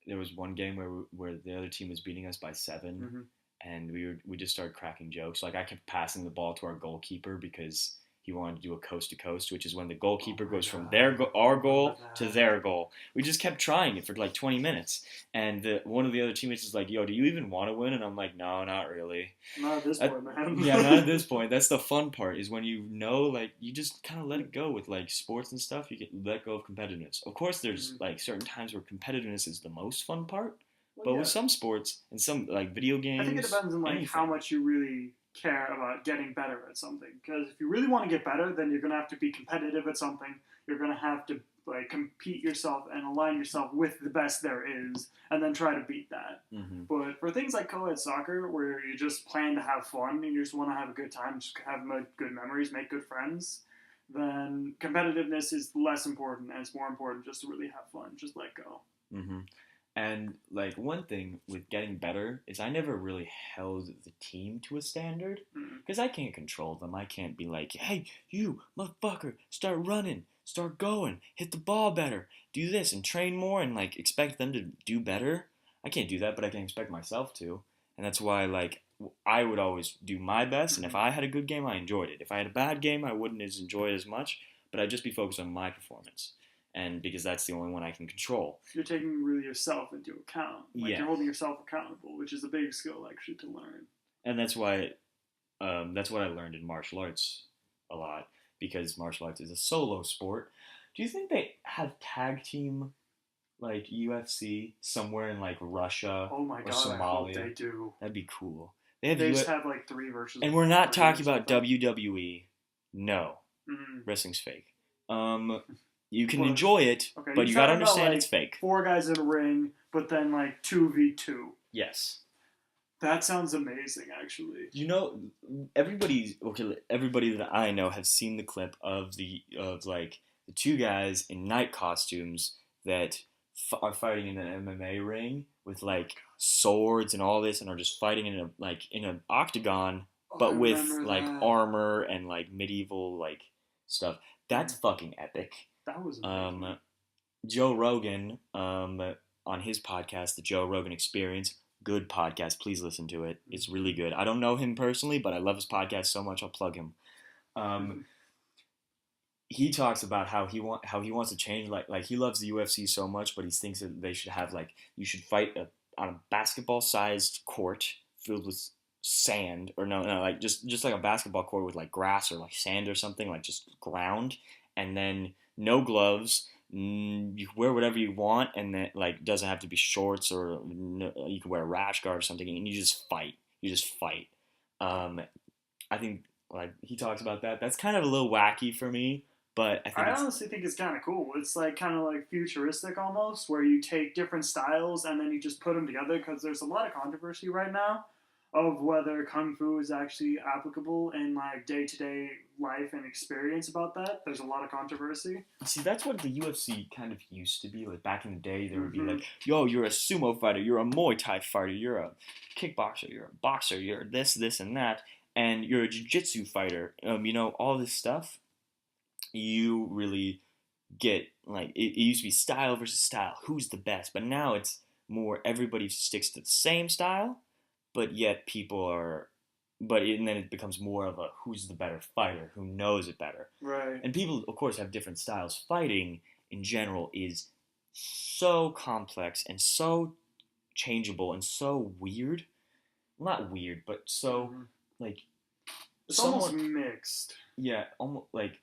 There was one game where the other team was beating us by 7, Mm-hmm. and we just started cracking jokes. Like I kept passing the ball to our goalkeeper because he wanted to do a coast to coast, which is when the goalkeeper goes from our goal to their goal. We just kept trying it for like 20 minutes, and one of the other teammates is like, "Yo, do you even want to win?" And I'm like, "No, not really." Not at this point, man. Yeah, not at this point. That's the fun part is when like you just kind of let it go with like sports and stuff. You can let go of competitiveness. Of course, there's like certain times where competitiveness is the most fun part. Well, But yeah. with some sports and some like video games, I think it depends on like how much you really care about getting better at something. Because if you really want to get better, then you're gonna have to be competitive at something. You're gonna have to like compete yourself and align yourself with the best there is, and then try to beat that. Mm-hmm. But for things like co-ed soccer, where you just plan to have fun and you just want to have a good time, just have good memories, make good friends, then competitiveness is less important, and it's more important just to really have fun, just let go. Mm-hmm. And like one thing with getting better is I never really held the team to a standard because I can't control them. I can't be like, "Hey, you motherfucker, start running, start going, hit the ball better, do this and train more," and like expect them to do better. I can't do that, but I can expect myself to, and that's why like I would always do my best. And if I had a good game, I enjoyed it. If I had a bad game, I wouldn't enjoy it as much, but I'd just be focused on my performance. And because that's the only one I can control. You're taking really yourself into account. Like yeah. You're holding yourself accountable, which is a big skill actually to learn. And that's why, that's what I learned in martial arts a lot, because martial arts is a solo sport. Do you think they have tag team like UFC somewhere in like Russia Oh my or god, Somalia? I hope they do. That'd be cool. They just have like 3 versions. And we're not talking about WWE. No. Mm-hmm. Wrestling's fake. You can enjoy it, but you gotta understand like it's fake. 4 guys in a ring, but then like 2v2. Yes. That sounds amazing, actually. You know, everybody that I know has seen the clip of the 2 guys in night costumes that are fighting in an MMA ring with like swords and all this, and are just fighting in an octagon, but with like armor and like medieval like stuff. That's fucking epic. That was amazing. Joe Rogan, on his podcast, The Joe Rogan Experience, good podcast. Please listen to it. It's really good. I don't know him personally, but I love his podcast so much. I'll plug him. He talks about how he wants to change. Like he loves the UFC so much, but he thinks that they should have you should fight on a basketball-sized court filled with sand, or no, like just like a basketball court with like grass or like sand or something, like just ground, and then no gloves. You can wear whatever you want, and then like doesn't have to be shorts, or you can wear a rash guard or something, and you just fight. I think like he talks about that. That's kind of a little wacky for me, but I honestly think it's kind of cool. It's like kind of like futuristic almost, where you take different styles and then you just put them together, because there's a lot of controversy right now of whether kung fu is actually applicable in like day-to-day life and experience about that. There's a lot of controversy. See, that's what the UFC kind of used to be. Like back in the day, there would be like, yo, you're a sumo fighter, you're a Muay Thai fighter, you're a kickboxer, you're a boxer, you're this, and that, and you're a jiu-jitsu fighter. All this stuff, you really get, like, it used to be style versus style. Who's the best? But now it's more everybody sticks to the same style, but yet people are, and then it becomes more of a who's the better fighter, who knows it better. Right. And people, of course, have different styles. Fighting, in general, is so complex and so changeable and so weird. Well, not weird, but so, like, It's somewhat, almost mixed. yeah, almost like,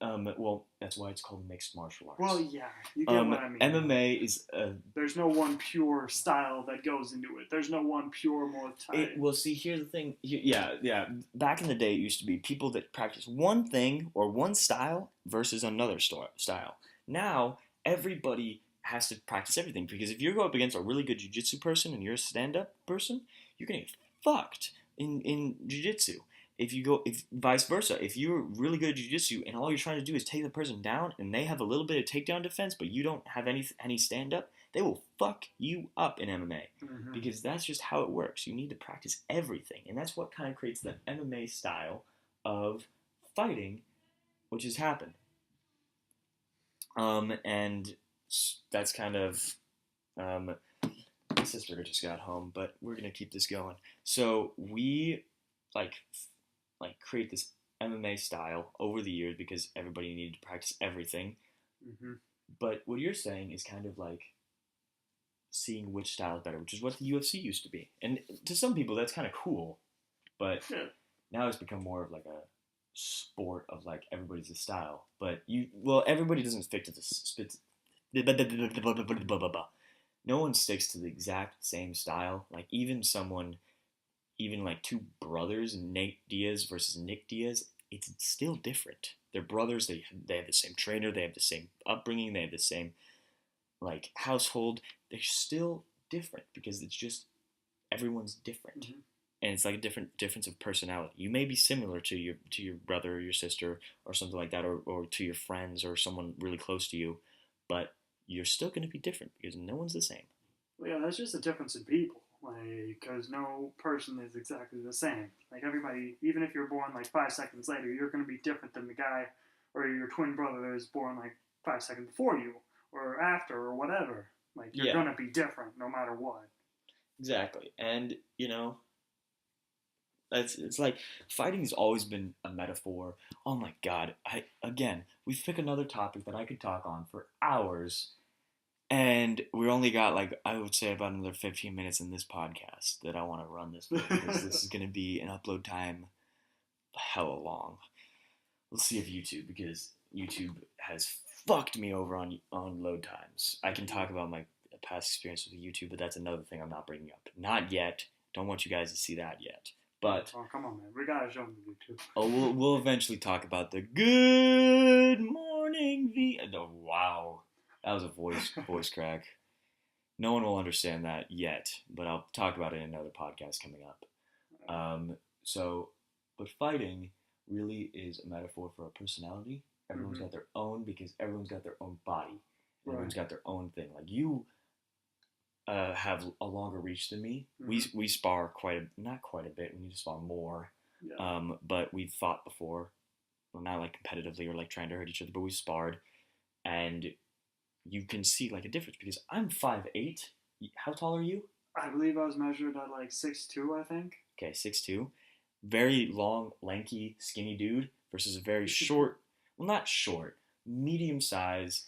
well, that's why it's called mixed martial arts. Well, yeah, you get what I mean. MMA is there's no one pure style that goes into it. There's no one pure Muay Thai. well, see, here's the thing. Yeah. Back in the day, it used to be people that practice one thing or one style versus another style. Now, everybody has to practice everything, because if you go up against a really good jiu-jitsu person and you're a stand-up person, you're gonna get fucked in jiu-jitsu. If vice versa, if you're really good at jiu-jitsu and all you're trying to do is take the person down and they have a little bit of takedown defense, but you don't have any stand-up, they will fuck you up in MMA, because that's just how it works. You need to practice everything, and that's what kind of creates the MMA style of fighting, which has happened. And that's kind of, my sister just got home, but we're gonna keep this going. So we like create this MMA style over the years because everybody needed to practice everything. But what you're saying is kind of like seeing which style is better, which is what the UFC used to be. And to some people, that's kind of cool. But now it's become more of like a sport of like everybody's a style. But everybody doesn't stick to no one sticks to the exact same style. Like even like two brothers, Nate Diaz versus Nick Diaz, it's still different. They're brothers. They have the same trainer. They have the same upbringing. They have the same like household. They're still different because it's just everyone's different, and it's like a difference of personality. You may be similar to your brother or your sister or something like that, or to your friends or someone really close to you, but you're still going to be different because no one's the same. Well, yeah, that's just a difference in people. Like, because no person is exactly the same. Like, everybody, even if you're born like 5 seconds later, you're going to be different than the guy or your twin brother that was born like 5 seconds before you or after or whatever. Like, you're going to be different no matter what. Exactly. And, it's like fighting's always been a metaphor. Oh my God. We've picked another topic that I could talk on for hours. And we only got I would say about another 15 minutes in this podcast that I want to run this for, because this is going to be an upload time hella long. We'll see if because YouTube has fucked me over on load times. I can talk about my past experience with YouTube, but that's another thing I'm not bringing up. Not yet. Don't want you guys to see that yet. But come on, man, we gotta show them YouTube. We'll eventually talk about the Good Morning wow. That was a voice crack. No one will understand that yet, but I'll talk about it in another podcast coming up. But fighting really is a metaphor for a personality. Everyone's got their own, because everyone's got their own body. Everyone's got their own thing. Like you have a longer reach than me. We spar not quite a bit. We need to spar more. Yeah. But we've fought before. Well, not like competitively or like trying to hurt each other, but we sparred, and you can see like a difference because I'm 5'8". How tall are you? I believe I was measured at like 6'2", I think. Okay, 6'2". Very long, lanky, skinny dude versus a very short, well, not short, medium size,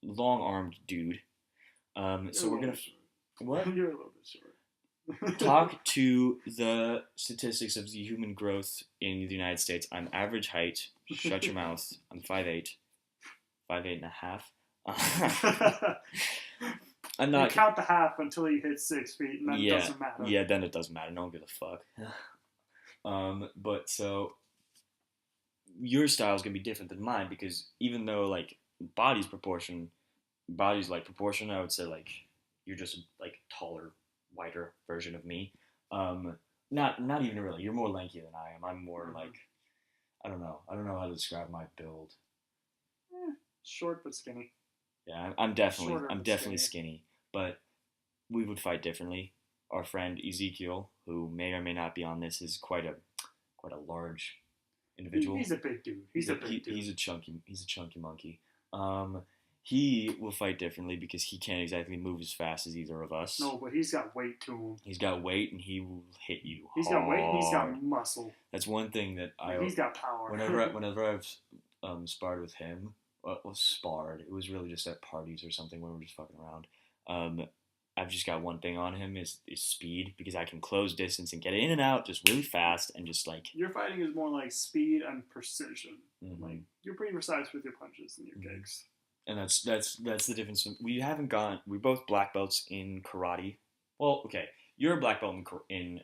long armed dude. So we're gonna what? You're a little bit short. Talk to the statistics of the human growth in the United States. I'm average height. Shut your mouth. I'm 5'8", 5'8 and a half. I'm not. You count the half until you hit 6 feet, and then it doesn't matter. Yeah, then it doesn't matter. No one gives a fuck. But so your style is gonna be different than mine, because even though like body's like proportion, I would say like you're just like taller, whiter version of me. Not even really. You're more lanky than I am. I'm more like, I don't know how to describe my build. Short but skinny. Yeah, I'm definitely skinny, but we would fight differently. Our friend Ezekiel, who may or may not be on this, is quite a large individual. He's a big dude. He's a chunky monkey. he will fight differently because he can't exactly move as fast as either of us. No, but he's got weight to him. He's got weight, and he will hit you He's hard. got weight and he's got muscle. That's one thing that he's got power. Whenever I've sparred with him, sparred. It was really just at parties or something when we're just fucking around. I've just got one thing on him is speed, because I can close distance and get in and out just really fast and just like. Your fighting is more like speed and precision. Mm-hmm. Like you're pretty precise with your punches and your kicks. And that's the difference. We're both black belts in karate. Well, okay, you're a black belt in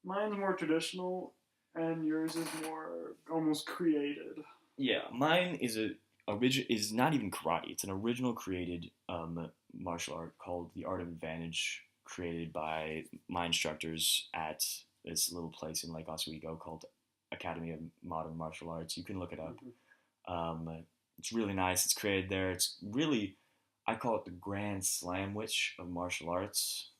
Mine's more traditional, and yours is more almost created. Yeah, mine is is not even karate. It's an original created martial art called the Art of Advantage, created by my instructors at this little place in Lake Oswego called Academy of Modern Martial Arts. You can look it up. Mm-hmm. It's really nice. It's created there. It's really, I call it the grand slamwich of martial arts,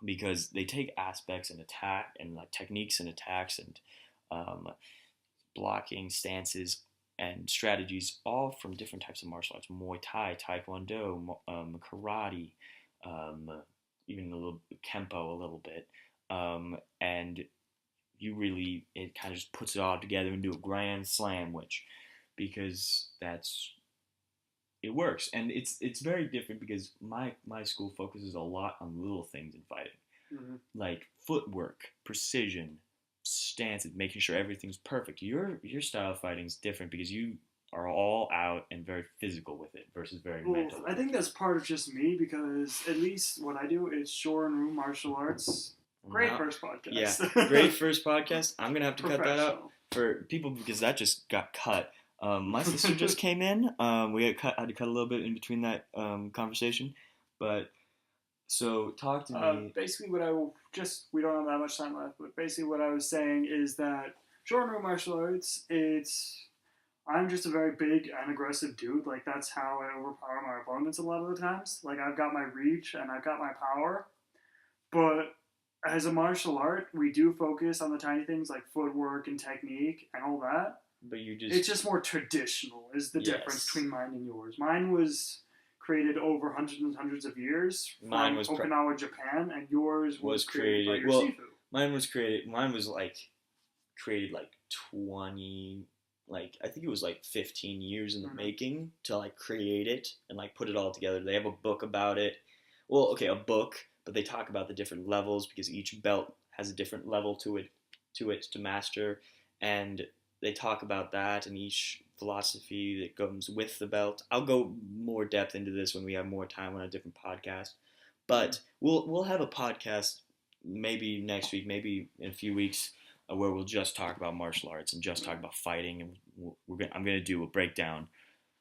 because they take aspects and attack and like techniques and attacks and blocking stances and strategies, all from different types of martial arts: Muay Thai, Taekwondo, karate, even a little Kempo, a little bit, and it kind of just puts it all together into a grand slamwich, because it works. And it's very different because my school focuses a lot on little things in fighting, mm-hmm. like footwork, precision, stances, making sure everything's perfect. Your style of fighting is different because you are all out and very physical with it versus very mental. I think that's part of just me, because at least what I do is Shorin martial arts. Great first podcast. Yeah, great first podcast. I'm gonna have to cut that out for people because that just got cut. My sister just came in. We had to cut a little bit in between that conversation, but so talk to me. Basically, we don't have that much time left, but basically what I was saying is that short martial arts, I'm just a very big and aggressive dude. Like that's how I overpower my opponents a lot of the times. Like I've got my reach and I've got my power, but as a martial art, we do focus on the tiny things like footwork and technique and all that. But it's just more traditional is the difference between mine and yours. Mine was created over hundreds and hundreds of years from Okinawa, Japan, and yours was created by your Sifu. Mine was created like 20, like I think it was like 15 years in the making to like create it and like put it all together. They have a book about it. Well, okay, a book, but they talk about the different levels because each belt has a different level to it to master, and they talk about that and each philosophy that comes with the belt. I'll go more depth into this when we have more time on a different podcast, but we'll have a podcast maybe next week, maybe in a few weeks, where we'll just talk about martial arts and just talk about fighting, and I'm going to do a breakdown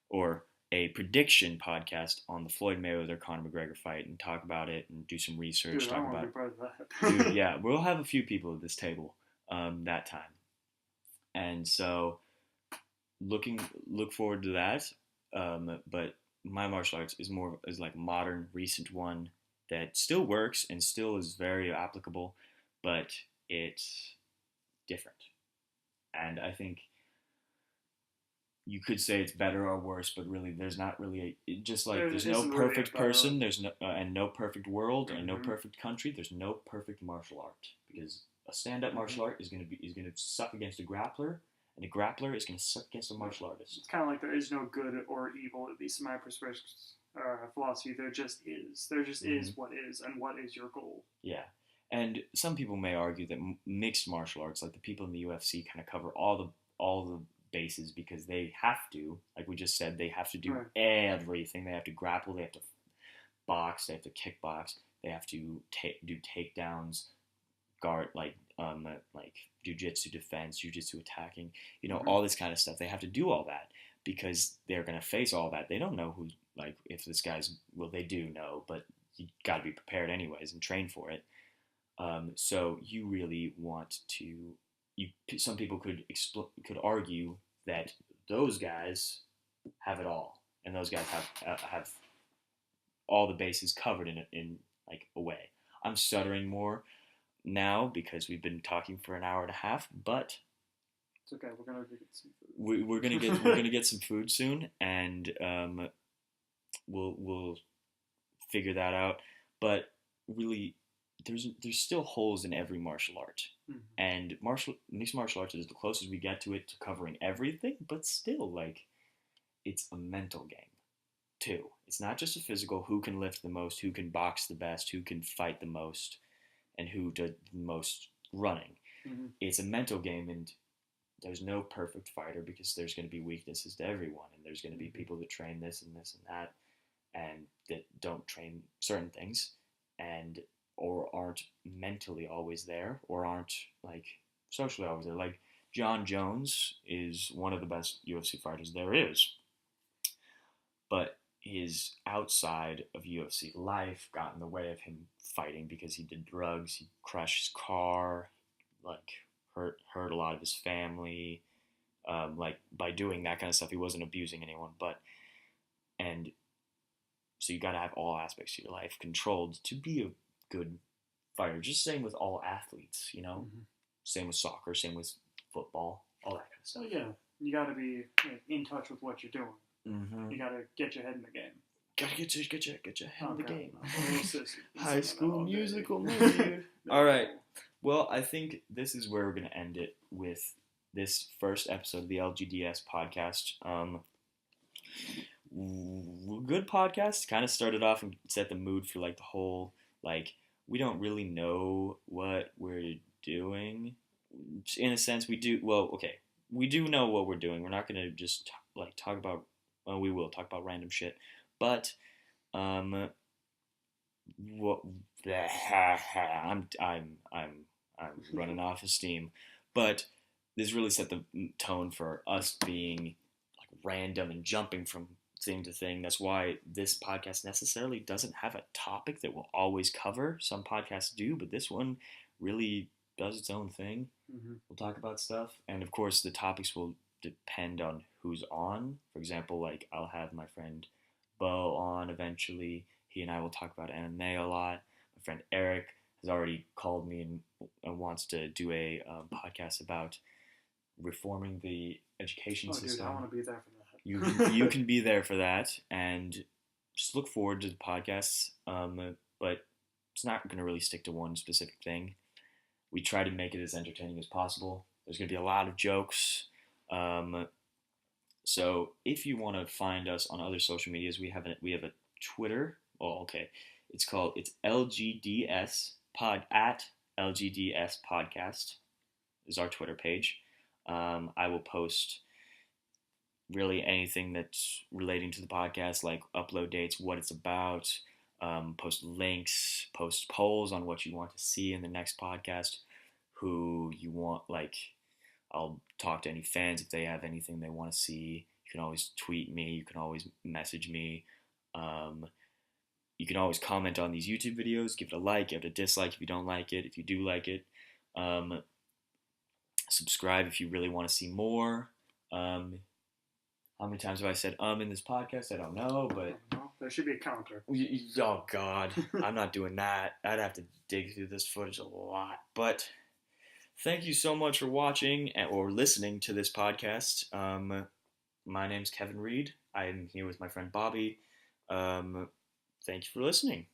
or a prediction podcast on the Floyd Mayweather-Conor McGregor fight and talk about it and do some research. Dude, I want to be part of that. Dude, yeah, we'll have a few people at this table that time. And so look forward to that. But my martial arts is like a modern, recent one that still works and still is very applicable, but it's different. And I think you could say it's better or worse, but really there's not really there's no perfect person, there's no perfect world, and no perfect country. There's no perfect martial art, because a stand-up martial art is going to suck against a grappler, and a grappler is going to suck against a martial artist. It's kind of like there is no good or evil, at least in my philosophy. There just is. There just is what is, and what is your goal. Yeah. And some people may argue that mixed martial arts, like the people in the UFC, kind of cover all the bases because they have to, like we just said, they have to do everything. They have to grapple, they have to box, they have to kickbox, they have to do takedowns, guard, like jiu-jitsu defense, jiu-jitsu attacking, all this kind of stuff. They have to do all that because they're going to face all that. They don't know who, like, if this guy's, well, they do know, but you got to be prepared anyways and train for it. So you really want to. Some people could argue that those guys have it all, and those guys have all the bases covered in like a way. I'm stuttering more now because we've been talking for an hour and a half, but it's okay. We're gonna get some food. We're gonna get some food soon, and we'll figure that out. But really, there's still holes in every martial art, Mm-hmm. and mixed martial arts is the closest we get to it to covering everything. But still, like, it's a mental game too. It's not just a physical. Who can lift the most? Who can box the best? Who can fight the most? And who did the most running? Mm-hmm. It's a mental game, and there's no perfect fighter because there's going to be weaknesses to everyone, and there's going to be people that train this and this and that, and that don't train certain things, and or aren't mentally always there, or aren't like socially always there. Like John Jones is one of the best UFC fighters there is, but his outside of UFC life got in the way of him fighting because he did drugs, he crashed his car, like hurt a lot of his family. Like by doing that kind of stuff, he wasn't abusing anyone, but and so you got to have all aspects of your life controlled to be a good fighter. Just same with all athletes, you know. Mm-hmm. Same with soccer, same with football, all that kind of So stuff. yeah, you got to be in touch with what you're doing. Mm-hmm. You got to get your head in the game. Gotta get your head in the game. High School Musical movie. All right. Well, I think this is where we're gonna end it with this first episode of the LGDS podcast. Good podcast. Kind of started off and set the mood for like the whole like we don't really know what we're doing. In a sense, we do. Well, okay, we do know what we're doing. We're not gonna just like talk about. Well, we will talk about random shit, but what? I'm running off of steam, but this really set the tone for us being like random and jumping from thing to thing. That's why this podcast necessarily doesn't have a topic that we'll always cover. Some podcasts do, but this one really does its own thing. Mm-hmm. We'll talk about stuff, and of course, the topics will depend on who's on. For example, like I'll have my friend Bo on eventually. He and I will talk about anime a lot. My friend Eric has already called me and wants to do a podcast about reforming the education system. Dude, I want to be there for that. You can be there for that, and just look forward to the podcasts. But it's not going to really stick to one specific thing. We try to make it as entertaining as possible. There's going to be a lot of jokes. So if you want to find us on other social medias, we have a Twitter. Oh, okay. It's LGDS pod at LGDS podcast is our Twitter page. I will post really anything that's relating to the podcast, like upload dates, what it's about, post links, post polls on what you want to see in the next podcast, who you want, like, I'll talk to any fans if they have anything they want to see. You can always tweet me, you can always message me. You can always comment on these YouTube videos, give it a like, give it a dislike if you don't like it. If you do like it, subscribe if you really want to see more. How many times have I said in this podcast? I don't know, but there should be a counter. Oh God, I'm not doing that. I'd have to dig through this footage a lot. But thank you so much for watching or listening to this podcast. My name's Kevin Reed. I'm here with my friend Bobby. Thank you for listening.